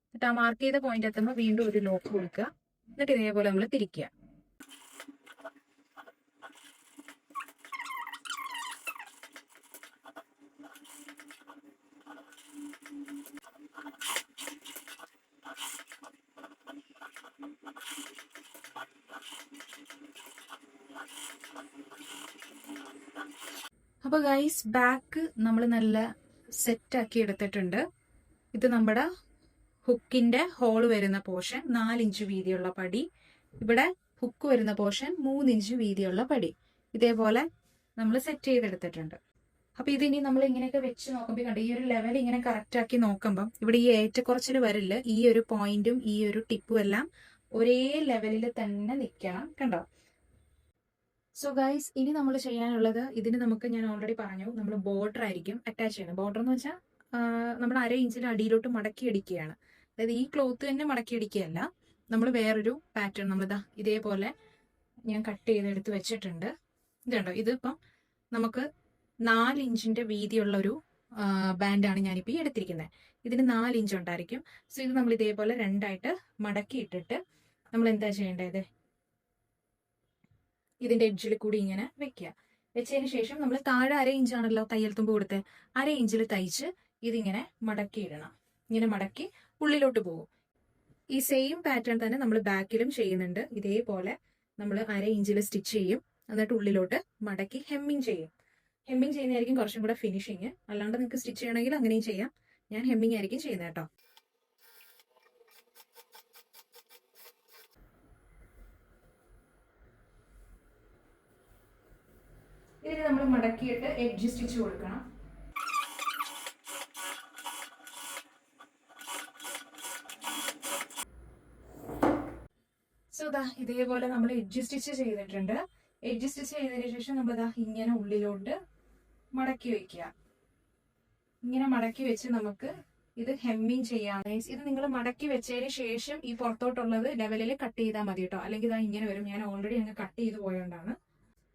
Speaker 1: എന്നിട്ട് ആ മാർക്ക് ചെയ്ത പോയിന്റ് എത്തുമ്പോൾ വീണ്ടും ഒരു ലോക്ക് കൊടുക്കുക, എന്നിട്ട് ഇതേപോലെ നമ്മൾ തിരിക്കുക. അപ്പോൾ ഗൈസ്, ബാക്ക് നമ്മൾ നല്ല സെറ്റാക്കി എടുത്തിട്ടുണ്ട്. ഇത് നമ്മുടെ ഹുക്കിന്റെ ഹോൾ വരുന്ന പോർഷൻ 4 ഇഞ്ച് വീതിയുള്ള പടി, ഇവിടെ ഹുക്ക് വരുന്ന പോർഷൻ 3 ഇഞ്ച് വീതിയുള്ള പടി, ഇതേപോലെ നമ്മൾ സെറ്റ് ചെയ്തെടുത്തിട്ടുണ്ട്. അപ്പൊ ഇതിനി നമ്മൾ ഇങ്ങനെയൊക്കെ വെച്ച് നോക്കുമ്പോൾ കണ്ടോ, ഈ ഒരു ലെവൽ ഇങ്ങനെ കറക്റ്റ് ആക്കി നോക്കുമ്പോൾ ഇവിടെ ഈ ഏറ്റക്കുറച്ചിൽ വരില്ല. ഈ ഒരു പോയിന്റും ഈ ഒരു ടിപ്പും എല്ലാം ഒരേ ലെവലിൽ തന്നെ നിൽക്കണം, കണ്ടോ. സോ ഗൈസ്, ഇനി നമ്മൾ ചെയ്യാനുള്ളത്, ഇതിന് നമുക്ക് ഞാൻ ഓൾറെഡി പറഞ്ഞു, നമ്മൾ ബോർഡർ ആയിരിക്കും അറ്റാച്ച് ചെയ്യണം. ബോർഡർ എന്ന് വെച്ചാൽ നമ്മൾ 1/2 ഇഞ്ചിൽ അടിയിലോട്ട് മടക്കി അടിക്കുകയാണ്. അതായത് ഈ ക്ലോത്ത് തന്നെ മടക്കി അടിക്കുകയല്ല, നമ്മൾ വേറൊരു പാറ്റേൺ നമ്മളിതാ ഇതേപോലെ ഞാൻ കട്ട് ചെയ്തെടുത്ത് വെച്ചിട്ടുണ്ട്. ഇതുണ്ടോ, ഇതിപ്പം നമുക്ക് 4 ഇഞ്ചിന്റെ വീതിയുള്ള ഒരു ബാൻഡാണ് ഞാനിപ്പോൾ ഈ എടുത്തിരിക്കുന്നത്. ഇതിന് 4 ഇഞ്ച് ഉണ്ടായിരിക്കും. സോ ഇത് നമ്മൾ ഇതേപോലെ രണ്ടായിട്ട് മടക്കി ഇട്ടിട്ട് നമ്മൾ എന്താ ചെയ്യേണ്ടത്, ഇതിന്റെ എഡ്ജിൽ കൂടി ഇങ്ങനെ വെക്കുക. വെച്ചതിന് ശേഷം നമ്മൾ താഴെ 1/2 ഇഞ്ചാണല്ലോ തയ്യൽ തുമ്പ് കൊടുത്ത്, 1/2 ഇഞ്ചിൽ തയ്ച്ച് ഇതിങ്ങനെ മടക്കി ഇടണം. ഇങ്ങനെ മടക്കി ഉള്ളിലോട്ട് പോകും. ഈ സെയിം പാറ്റേൺ തന്നെ നമ്മൾ ബാക്കിലും ചെയ്യുന്നുണ്ട്. ഇതേപോലെ നമ്മൾ 1/2 ഇഞ്ചിൽ സ്റ്റിച്ച് ചെയ്യും, എന്നിട്ട് ഉള്ളിലോട്ട് മടക്കി ഹെമ്മിങ് ചെയ്യും. ഹെമ്മിങ് ചെയ്യുന്നതായിരിക്കും കുറച്ചും കൂടെ ഫിനിഷിങ്. അല്ലാണ്ട് നിങ്ങൾക്ക് സ്റ്റിച്ച് ചെയ്യണമെങ്കിൽ അങ്ങനെയും ചെയ്യാം. ഞാൻ ഹെമ്മിങ് ആയിരിക്കും ചെയ്യുന്നത് കേട്ടോ. ഇതിന് നമ്മൾ മടക്കിയിട്ട് എഡ്ജ് സ്റ്റിച്ച് കൊടുക്കണം. സോ ദാ ഇതേപോലെ നമ്മൾ എഡ്ജ് സ്റ്റിച്ച് ചെയ്തിട്ടുണ്ട്. എഡ്ജ് സ്റ്റിച്ച് ചെയ്തതിന് ശേഷം നമ്മൾ ദാ ഇങ്ങനെ ഉള്ളിലോട്ട് മടക്കി വെക്കുക. ഇങ്ങനെ മടക്കി വെച്ച് നമുക്ക് ഇത് ഹെമ്മിങ് ചെയ്യാം. ഇത് നിങ്ങൾ മടക്കി വെച്ചതിന് ശേഷം ഈ പുറത്തോട്ടുള്ളത് ലെവലിൽ കട്ട് ചെയ്താൽ മതി കേട്ടോ, അല്ലെങ്കിൽ ഇതാ ഇങ്ങനെ വരും. ഞാൻ ഓൾറെഡി അങ്ങ് കട്ട് ചെയ്ത് പോയോണ്ടാണ്.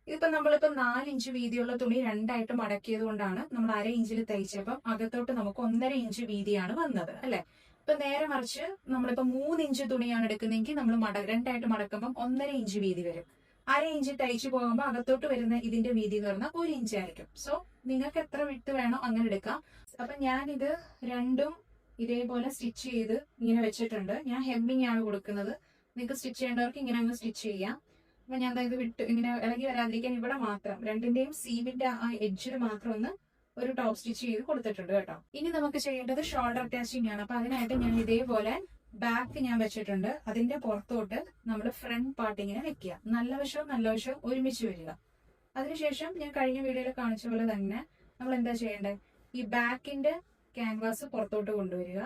Speaker 1: ഇതിപ്പോ നമ്മളിപ്പോ 4 ഇഞ്ച് വീതിയുള്ള തുണി രണ്ടായിട്ട് മടക്കിയത് കൊണ്ടാണ് നമ്മൾ 1/2 ഇഞ്ചിൽ തയ്ച്ചപ്പം അകത്തോട്ട് നമുക്ക് 1.5 ഇഞ്ച് വീതിയാണ് വന്നത്, അല്ലെ. ഇപ്പൊ നേരെ മറിച്ച് നമ്മളിപ്പോ 3 ഇഞ്ച് തുണിയാണ് എടുക്കുന്നതെങ്കിൽ നമ്മൾ രണ്ടായിട്ട് മടക്കുമ്പോൾ 1.5 ഇഞ്ച് വീതി വരും. 1/2 ഇഞ്ച് തയ്ച്ചു പോകുമ്പോൾ അകത്തോട്ട് വരുന്ന ഇതിന്റെ വീതി എന്ന് പറഞ്ഞാൽ 1 ഇഞ്ച് ആയിരിക്കും. സോ നിങ്ങൾക്ക് എത്ര വിട്ട് വേണോ അങ്ങനെ എടുക്കാം. അപ്പൊ ഞാനിത് രണ്ടും ഇതേപോലെ സ്റ്റിച്ച് ചെയ്ത് ഇങ്ങനെ വെച്ചിട്ടുണ്ട്. ഞാൻ ഹെമ്മിങ് ആണ് കൊടുക്കുന്നത്. നിങ്ങൾക്ക് സ്റ്റിച്ച് ചെയ്യേണ്ടവർക്ക് ഇങ്ങനെ അങ്ങ് സ്റ്റിച്ച് ചെയ്യാം. അപ്പൊ ഞാൻ ഇത് വിട്ട് ഇങ്ങനെ ഇളകി വരാതിരിക്കാൻ ഇവിടെ മാത്രം രണ്ടിന്റെയും സീമിന്റെ ആ എഡ്ജിൽ മാത്രം ഒന്ന് ഒരു ടോപ്പ് സ്റ്റിച്ച് ചെയ്ത് കൊടുത്തിട്ടുണ്ട് കേട്ടോ. ഇനി നമുക്ക് ചെയ്യേണ്ടത് ഷോൾഡർ അറ്റാച്ചിങ് ആണ്. അപ്പൊ അതിനായിട്ട് ഞാൻ ഇതേപോലെ ബാക്ക് ഞാൻ വെച്ചിട്ടുണ്ട്. അതിന്റെ പുറത്തോട്ട് നമ്മൾ ഫ്രണ്ട് പാർട്ട് ഇങ്ങനെ വെക്കുക. നല്ല വശവും ഒരുമിച്ച് വരിക. അതിനുശേഷം ഞാൻ കഴിഞ്ഞ വീഡിയോയിൽ കാണിച്ച പോലെ തന്നെ നമ്മൾ എന്താ ചെയ്യേണ്ടത്, ഈ ബാക്കിന്റെ ക്യാൻവാസ് പുറത്തോട്ട് കൊണ്ടുവരിക.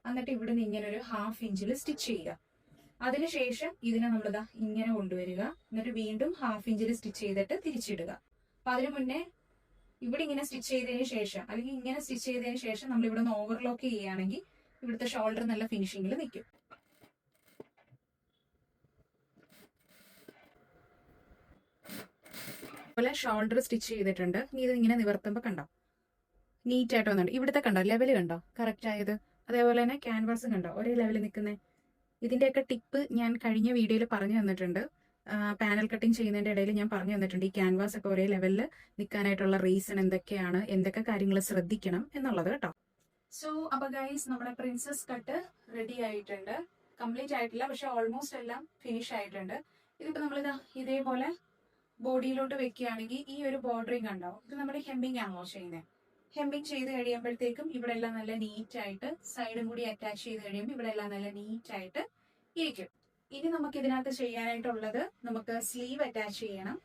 Speaker 1: എന്നിട്ട് ഇവിടെ നിന്ന് ഇങ്ങനെ ഒരു 1/2 ഇഞ്ചിൽ സ്റ്റിച്ച് ചെയ്യുക. അതിനുശേഷം ഇതിനെ നമ്മളിതാ ഇങ്ങനെ കൊണ്ടുവരിക. എന്നിട്ട് വീണ്ടും 1/2 ഇഞ്ചിൽ സ്റ്റിച്ച് ചെയ്തിട്ട് തിരിച്ചിടുക. അപ്പൊ അതിനു മുന്നേ ഇവിടെ ഇങ്ങനെ സ്റ്റിച്ച് ചെയ്തതിന് ശേഷം, അല്ലെങ്കിൽ ഇങ്ങനെ സ്റ്റിച്ച് ചെയ്തതിന് ശേഷം നമ്മൾ ഇവിടെ നിന്ന് ഓവർലോക്ക് ചെയ്യുകയാണെങ്കിൽ ഇവിടുത്തെ ഷോൾഡർ നല്ല ഫിനിഷിങ്ങിൽ നിൽക്കും. അതുപോലെ ഷോൾഡർ സ്റ്റിച്ച് ചെയ്തിട്ടുണ്ട്. ഇനി ഇത് ഇങ്ങനെ നിവർത്തുമ്പോൾ കണ്ടോ നീറ്റ് ആയിട്ട് വന്നിട്ടുണ്ട്. ഇവിടുത്തെ കണ്ടോ ലെവൽ കണ്ടോ കറക്റ്റ് ആയത്. അതേപോലെ തന്നെ ക്യാൻവാസും കണ്ടോ ഒരേ ലെവലിൽ നിൽക്കുന്നത്. ഇതിന്റെയൊക്കെ ടിപ്പ് ഞാൻ കഴിഞ്ഞ വീഡിയോയിൽ പറഞ്ഞു തന്നിട്ടുണ്ട്. പാനൽ കട്ടിങ് ചെയ്യുന്നതിന്റെ ഇടയിൽ ഞാൻ പറഞ്ഞു തന്നിട്ടുണ്ട് ഈ ക്യാൻവാസ് ഒക്കെ ഒരേ ലെവലിൽ നിൽക്കാനായിട്ടുള്ള റീസൺ എന്തൊക്കെയാണ്, എന്തൊക്കെ കാര്യങ്ങൾ ശ്രദ്ധിക്കണം എന്നുള്ളത് കേട്ടോ. സോ അപ്പൊ ഗൈസ് നമ്മുടെ പ്രിൻസസ് കട്ട് റെഡി ആയിട്ടുണ്ട്. കംപ്ലീറ്റ് ആയിട്ടില്ല, പക്ഷെ ഓൾമോസ്റ്റ് എല്ലാം ഫിനിഷ് ആയിട്ടുണ്ട്. ഇതിപ്പോ നമ്മളിതാ ഇതേപോലെ ബോഡിയിലോട്ട് വെക്കുകയാണെങ്കിൽ ഈ ഒരു ബോർഡറിങ് ഉണ്ടാവും. ഇത് നമ്മുടെ ഹെമ്മിങ് ആണല്ലോ ചെയ്യുന്നത്. ഹെമ്മിങ് ചെയ്ത് കഴിയുമ്പോഴത്തേക്കും ഇവിടെ എല്ലാം നല്ല നീറ്റ് ആയിട്ട്, സൈഡും കൂടി അറ്റാച്ച് ചെയ്ത് കഴിയുമ്പോൾ ഇവിടെ എല്ലാം നല്ല നീറ്റ് ആയിട്ട് ഇരിക്കും. ഇനി നമുക്ക് ഇതിനകത്ത് ചെയ്യാനായിട്ടുള്ളത്, നമുക്ക് സ്ലീവ് അറ്റാച്ച് ചെയ്യണം,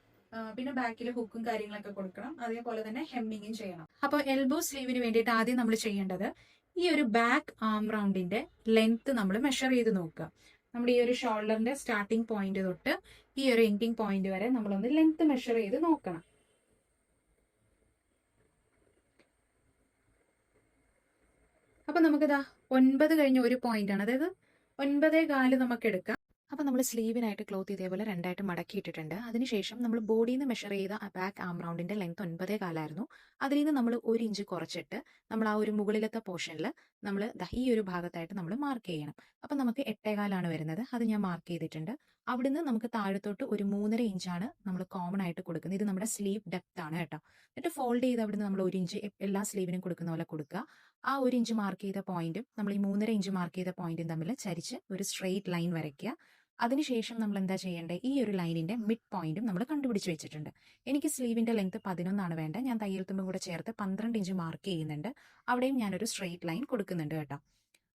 Speaker 1: പിന്നെ ബാക്കിൽ ഹുക്കും കാര്യങ്ങളൊക്കെ കൊടുക്കണം, അതേപോലെ തന്നെ ഹെമ്മിങ്ങും ചെയ്യണം. അപ്പോൾ എൽബോ സ്ലീവിന് വേണ്ടിയിട്ട് ആദ്യം നമ്മൾ ചെയ്യേണ്ടത്, ഈ ഒരു ബാക്ക് ആം റൗണ്ടിന്റെ ലെങ്ത് നമ്മൾ മെഷർ ചെയ്ത് നോക്കുക. നമ്മുടെ ഈ ഒരു ഷോൾഡറിന്റെ സ്റ്റാർട്ടിംഗ് പോയിന്റ് തൊട്ട് ഈ ഒരു എൻഡിങ് പോയിന്റ് വരെ നമ്മളൊന്ന് ലെങ്ത് മെഷർ ചെയ്ത് നോക്കണം. അപ്പൊ നമുക്കിതാ 9 കഴിഞ്ഞ ഒരു പോയിന്റ് ആണ്, അതായത് 9.25 നമുക്ക് എടുക്കാം.
Speaker 2: അപ്പോൾ നമ്മൾ സ്ലീവിനായിട്ട് ക്ലോത്ത് ഇതേപോലെ രണ്ടായിട്ട് മടക്കിയിട്ടിട്ടുണ്ട്. അതിനുശേഷം നമ്മൾ ബോഡിയിൽ നിന്ന് മെഷർ ചെയ്ത ആ ബാക്ക് ആം റൗണ്ടിൻ്റെ ലെങ്ത് 9.25 ആയിരുന്നു. അതിൽ നിന്ന് നമ്മൾ 1 ഇഞ്ച് കുറച്ചിട്ട് നമ്മൾ ആ ഒരു മുകളിലത്തെ പോർഷനിൽ നമ്മൾ ഈ ഒരു ഭാഗത്തായിട്ട് നമ്മൾ മാർക്ക് ചെയ്യണം. അപ്പം നമുക്ക് 8.25 വരുന്നത്. അത് ഞാൻ മാർക്ക് ചെയ്തിട്ടുണ്ട്. അവിടുന്ന് നമുക്ക് താഴത്തോട്ട് ഒരു 3.5 ഇഞ്ചാണ് നമ്മൾ കോമൺ ആയിട്ട് കൊടുക്കുന്നത്. ഇത് നമ്മുടെ സ്ലീവ് ഡെപ്ത് ആണ് കേട്ടോ. എന്നിട്ട് ഫോൾഡ് ചെയ്ത് അവിടുന്ന് നമ്മൾ 1 ഇഞ്ച് എല്ലാ സ്ലീവിനും കൊടുക്കുന്ന പോലെ കൊടുക്കുക. ആ 1 ഇഞ്ച് മാർക്ക് ചെയ്ത പോയിന്റും നമ്മൾ ഈ 3.5 ഇഞ്ച് മാർക്ക് ചെയ്ത പോയിന്റും തമ്മിൽ ചരിച്ച് ഒരു സ്ട്രെയിറ്റ് ലൈൻ വരയ്ക്കുക. അതിനുശേഷം നമ്മൾ എന്താ ചെയ്യേണ്ടത്, ഈ ഒരു ലൈനിന്റെ മിഡ് പോയിന്റും നമ്മൾ കണ്ടുപിടിച്ച് വെച്ചിട്ടുണ്ട്. എനിക്ക് സ്ലീവിന്റെ ലെങ്ത് 11 വേണ്ട. ഞാൻ തയ്യൽ തുമ്പും കൂടെ ചേർത്ത് 12 ഇഞ്ച് മാർക്ക് ചെയ്യുന്നുണ്ട്. അവിടെയും ഞാനൊരു സ്ട്രെയിറ്റ് ലൈൻ കൊടുക്കുന്നുണ്ട് കേട്ടോ.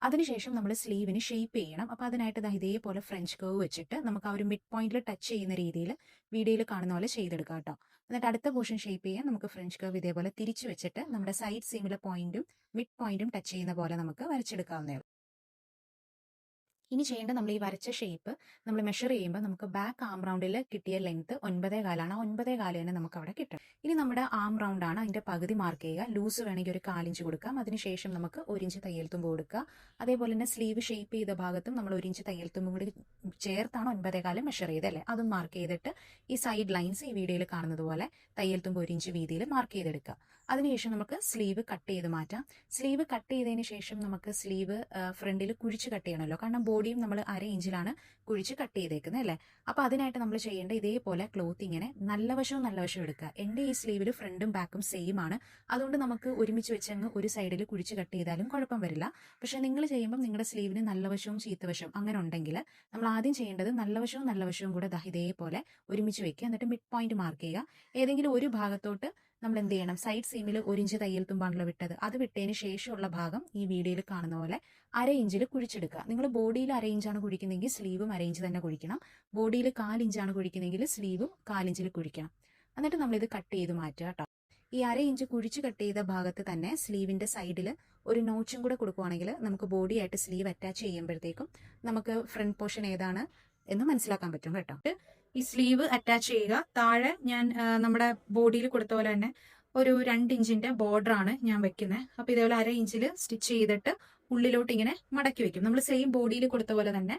Speaker 2: അതിനുശേഷം നമ്മൾ സ്ലീവിന് ഷേപ്പ് ചെയ്യണം. അപ്പോൾ അതിനായിട്ട് ഇതേപോലെ ഫ്രഞ്ച് കർവ് വെച്ചിട്ട് നമുക്ക് ആ ഒരു മിഡ് പോയിന്റിൽ ടച്ച് ചെയ്യുന്ന രീതിയിൽ വീഡിയോയിൽ കാണുന്ന പോലെ ചെയ്തെടുക്കാം കേട്ടോ. എന്നിട്ട് അടുത്ത പോർഷൻ ഷേപ്പ് ചെയ്യാൻ നമുക്ക് ഫ്രഞ്ച് കർവ് ഇതേപോലെ തിരിച്ചു വെച്ചിട്ട് നമ്മുടെ സൈഡ് സീമിലെ പോയിന്റും മിഡ് പോയിന്റും ടച്ച് ചെയ്യുന്ന പോലെ നമുക്ക് വരച്ചെടുക്കാവുന്നേ ഉള്ളൂ. ഇനി ചെയ്യേണ്ട, നമ്മൾ ഈ വരച്ച ഷേപ്പ് നമ്മൾ മെഷർ ചെയ്യുമ്പോൾ നമുക്ക് ബാക്ക് ആം റൗണ്ടിൽ കിട്ടിയ ലെങ്ത് 9.25 ആണ്. 9.25 തന്നെ നമുക്ക് അവിടെ കിട്ടും. ഇനി നമ്മുടെ ആം റൗണ്ട് ആണ്, അതിന്റെ പകുതി മാർക്ക് ചെയ്യുക. ലൂസ് വേണമെങ്കിൽ ഒരു 4 ഇഞ്ച് കൊടുക്കാം. അതിനുശേഷം നമുക്ക് 1 ഇഞ്ച് തയ്യൽ തുമ്പ് കൊടുക്കുക. അതേപോലെ തന്നെ സ്ലീവ് ഷേപ്പ് ചെയ്ത ഭാഗത്തും നമ്മൾ 1 ഇഞ്ച് തയ്യൽ തുമ്പും കൂടി ചേർത്താണ് 9.25 മെഷർ ചെയ്തല്ലേ, അതും മാർക്ക് ചെയ്തിട്ട് ഈ സൈഡ് ലൈൻസ് ഈ വീഡിയോയിൽ കാണുന്നത് പോലെ തയ്യൽ തുമ്പ് 1 ഇഞ്ച് വീതിയിൽ മാർക്ക് ചെയ്തെടുക്കുക. അതിനുശേഷം നമുക്ക് സ്ലീവ് കട്ട് ചെയ്ത് മാറ്റാം. സ്ലീവ് കട്ട് ചെയ്തതിന് ശേഷം നമുക്ക് സ്ലീവ് ഫ്രണ്ടിൽ കുഴിച്ച് കട്ട് ചെയ്യണമല്ലോ, കാരണം ബോഡിയും നമ്മൾ 1/2 ഇഞ്ചിലാണ് കുഴിച്ച് കട്ട് ചെയ്തേക്കുന്നത് അല്ലേ. അപ്പോൾ അതിനായിട്ട് നമ്മൾ ചെയ്യേണ്ട, ഇതേപോലെ ക്ലോത്ത് ഇങ്ങനെ നല്ല വശവും എടുക്കുക. എൻ്റെ ഈ സ്ലീവിൽ ഫ്രണ്ടും ബാക്കും സെയിം ആണ്. അതുകൊണ്ട് നമുക്ക് ഒരുമിച്ച് വെച്ചങ്ങ് ഒരു സൈഡിൽ കുഴിച്ച് കട്ട് ചെയ്താലും കുഴപ്പം വരില്ല. പക്ഷേ നിങ്ങൾ ചെയ്യുമ്പോൾ നിങ്ങളുടെ സ്ലീവിന് നല്ല വശവും ചീത്തവശവും അങ്ങനെ ഉണ്ടെങ്കിൽ നമ്മൾ ആദ്യം ചെയ്യേണ്ടത് നല്ല വശവും കൂടെ ഇതേപോലെ ഒരുമിച്ച് വെക്കുക. എന്നിട്ട് മിഡ് പോയിന്റ് മാർക്ക് ചെയ്യുക. ഏതെങ്കിലും ഒരു ഭാഗത്തോട്ട് നമ്മൾ എന്ത് ചെയ്യണം, സൈഡ് സീമിൽ 1 ഇഞ്ച് തയ്യൽ തുമ്പാണല്ലോ വിട്ടത്, അത് വിട്ടതിന് ശേഷമുള്ള ഭാഗം ഈ വീഡിയോയിൽ കാണുന്ന പോലെ 1/2 ഇഞ്ചിൽ കുഴിച്ചെടുക്കുക. നിങ്ങൾ ബോഡിയിൽ 1/2 ഇഞ്ചാണ് കുഴിക്കുന്നതെങ്കിൽ സ്ലീവും 1/2 ഇഞ്ച് തന്നെ കുഴിക്കണം. ബോഡിയിൽ 1/4 ഇഞ്ചാണ് കുഴിക്കുന്നതെങ്കിൽ സ്ലീവും 1/4 ഇഞ്ചിൽ കുഴിക്കണം. എന്നിട്ട് നമ്മളിത് കട്ട് ചെയ്ത് മാറ്റുക കേട്ടോ. ഈ 1/2 ഇഞ്ച് കുഴിച്ച് കട്ട് ചെയ്ത ഭാഗത്ത് തന്നെ സ്ലീവിന്റെ സൈഡിൽ ഒരു നോച്ചും കൂടെ കൊടുക്കുവാണെങ്കിൽ നമുക്ക് ബോഡിയായിട്ട് സ്ലീവ് അറ്റാച്ച് ചെയ്യുമ്പോഴത്തേക്കും നമുക്ക് ഫ്രണ്ട് പോർഷൻ ഏതാണ് എന്ന് മനസ്സിലാക്കാൻ പറ്റും കേട്ടോ.
Speaker 1: ഈ സ്ലീവ് അറ്റാച്ച് ചെയ്യുക. താഴെ ഞാൻ നമ്മുടെ ബോഡിയിൽ കൊടുത്ത പോലെ തന്നെ ഒരു 2 ഇഞ്ചിന്റെ ബോർഡർ ആണ് ഞാൻ വെക്കുന്നത്. അപ്പൊ ഇതേപോലെ 1/2 ഇഞ്ചിൽ സ്റ്റിച്ച് ചെയ്തിട്ട് ഉള്ളിലോട്ട് ഇങ്ങനെ മടക്കി വെക്കും. നമ്മൾ സെയിം ബോഡിയിൽ കൊടുത്ത പോലെ തന്നെ.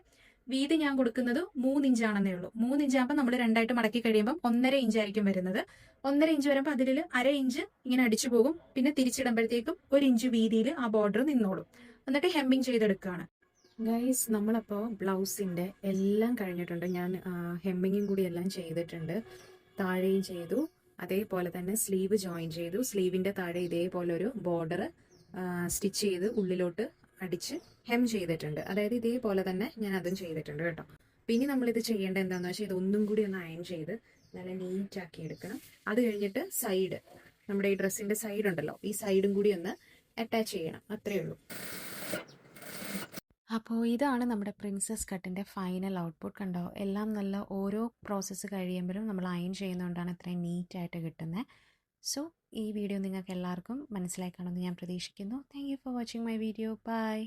Speaker 1: വീതി ഞാൻ കൊടുക്കുന്നത് 3 ഇഞ്ചാണെന്നേ ഉള്ളൂ. 3 ഇഞ്ചാകുമ്പോൾ നമ്മൾ രണ്ടായിട്ട് മടക്കി കഴിയുമ്പോൾ 1.5 ഇഞ്ചായിരിക്കും വരുന്നത്. 1.5 ഇഞ്ച് വരുമ്പോൾ അതിൽ 1/2 ഇഞ്ച് ഇങ്ങനെ അടിച്ചു പോകും. പിന്നെ തിരിച്ചിടുമ്പോഴത്തേക്കും 1 ഇഞ്ച് വീതിയിൽ ആ ബോർഡർ നിന്നോളും. എന്നിട്ട് ഹെമ്മിങ് ചെയ്തെടുക്കുകയാണ്.
Speaker 2: ഗൈസ്, നമ്മളപ്പോൾ ബ്ലൗസിൻ്റെ എല്ലാം കഴിഞ്ഞിട്ടുണ്ട്. ഞാൻ ഹെമ്മിങ്ങും കൂടി എല്ലാം ചെയ്തിട്ടുണ്ട്. താഴെയും ചെയ്തു, അതേപോലെ തന്നെ സ്ലീവ് ജോയിൻ ചെയ്തു. സ്ലീവിൻ്റെ താഴെ ഇതേപോലെ ഒരു ബോർഡർ സ്റ്റിച്ച് ചെയ്ത് ഉള്ളിലോട്ട് അടിച്ച് ഹെം ചെയ്തിട്ടുണ്ട്. അതായത് ഇതേപോലെ തന്നെ ഞാൻ അതും ചെയ്തിട്ടുണ്ട് കേട്ടോ. പിന്നെ നമ്മളിത് ചെയ്യേണ്ട എന്താണെന്ന് വെച്ചാൽ ഇതൊന്നും കൂടി ഒന്ന് അയൺ ചെയ്ത് നല്ല നീറ്റാക്കി എടുക്കണം. അത് കഴിഞ്ഞിട്ട് സൈഡ്, നമ്മുടെ ഈ ഡ്രസ്സിൻ്റെ സൈഡ് ഉണ്ടല്ലോ, ഈ സൈഡും കൂടി ഒന്ന് അറ്റാച്ച് ചെയ്യണം. അത്രയേ ഉള്ളൂ. അപ്പോൾ ഇതാണ് നമ്മുടെ പ്രിൻസസ് കട്ടിൻ്റെ ഫൈനൽ ഔട്ട്പുട്ട്. കണ്ടോ, എല്ലാം നല്ല ഓരോ പ്രോസസ്സ് കഴിയുമ്പോഴും നമ്മൾ അയൺ ചെയ്യുന്നതുകൊണ്ടാണ് ഇത്രയും നീറ്റായിട്ട് കിട്ടുന്നത്. സോ ഈ വീഡിയോ നിങ്ങൾക്ക് എല്ലാവർക്കും മനസ്സിലായി കാണുമെന്ന് ഞാൻ പ്രതീക്ഷിക്കുന്നു. Thank you for watching my video. By.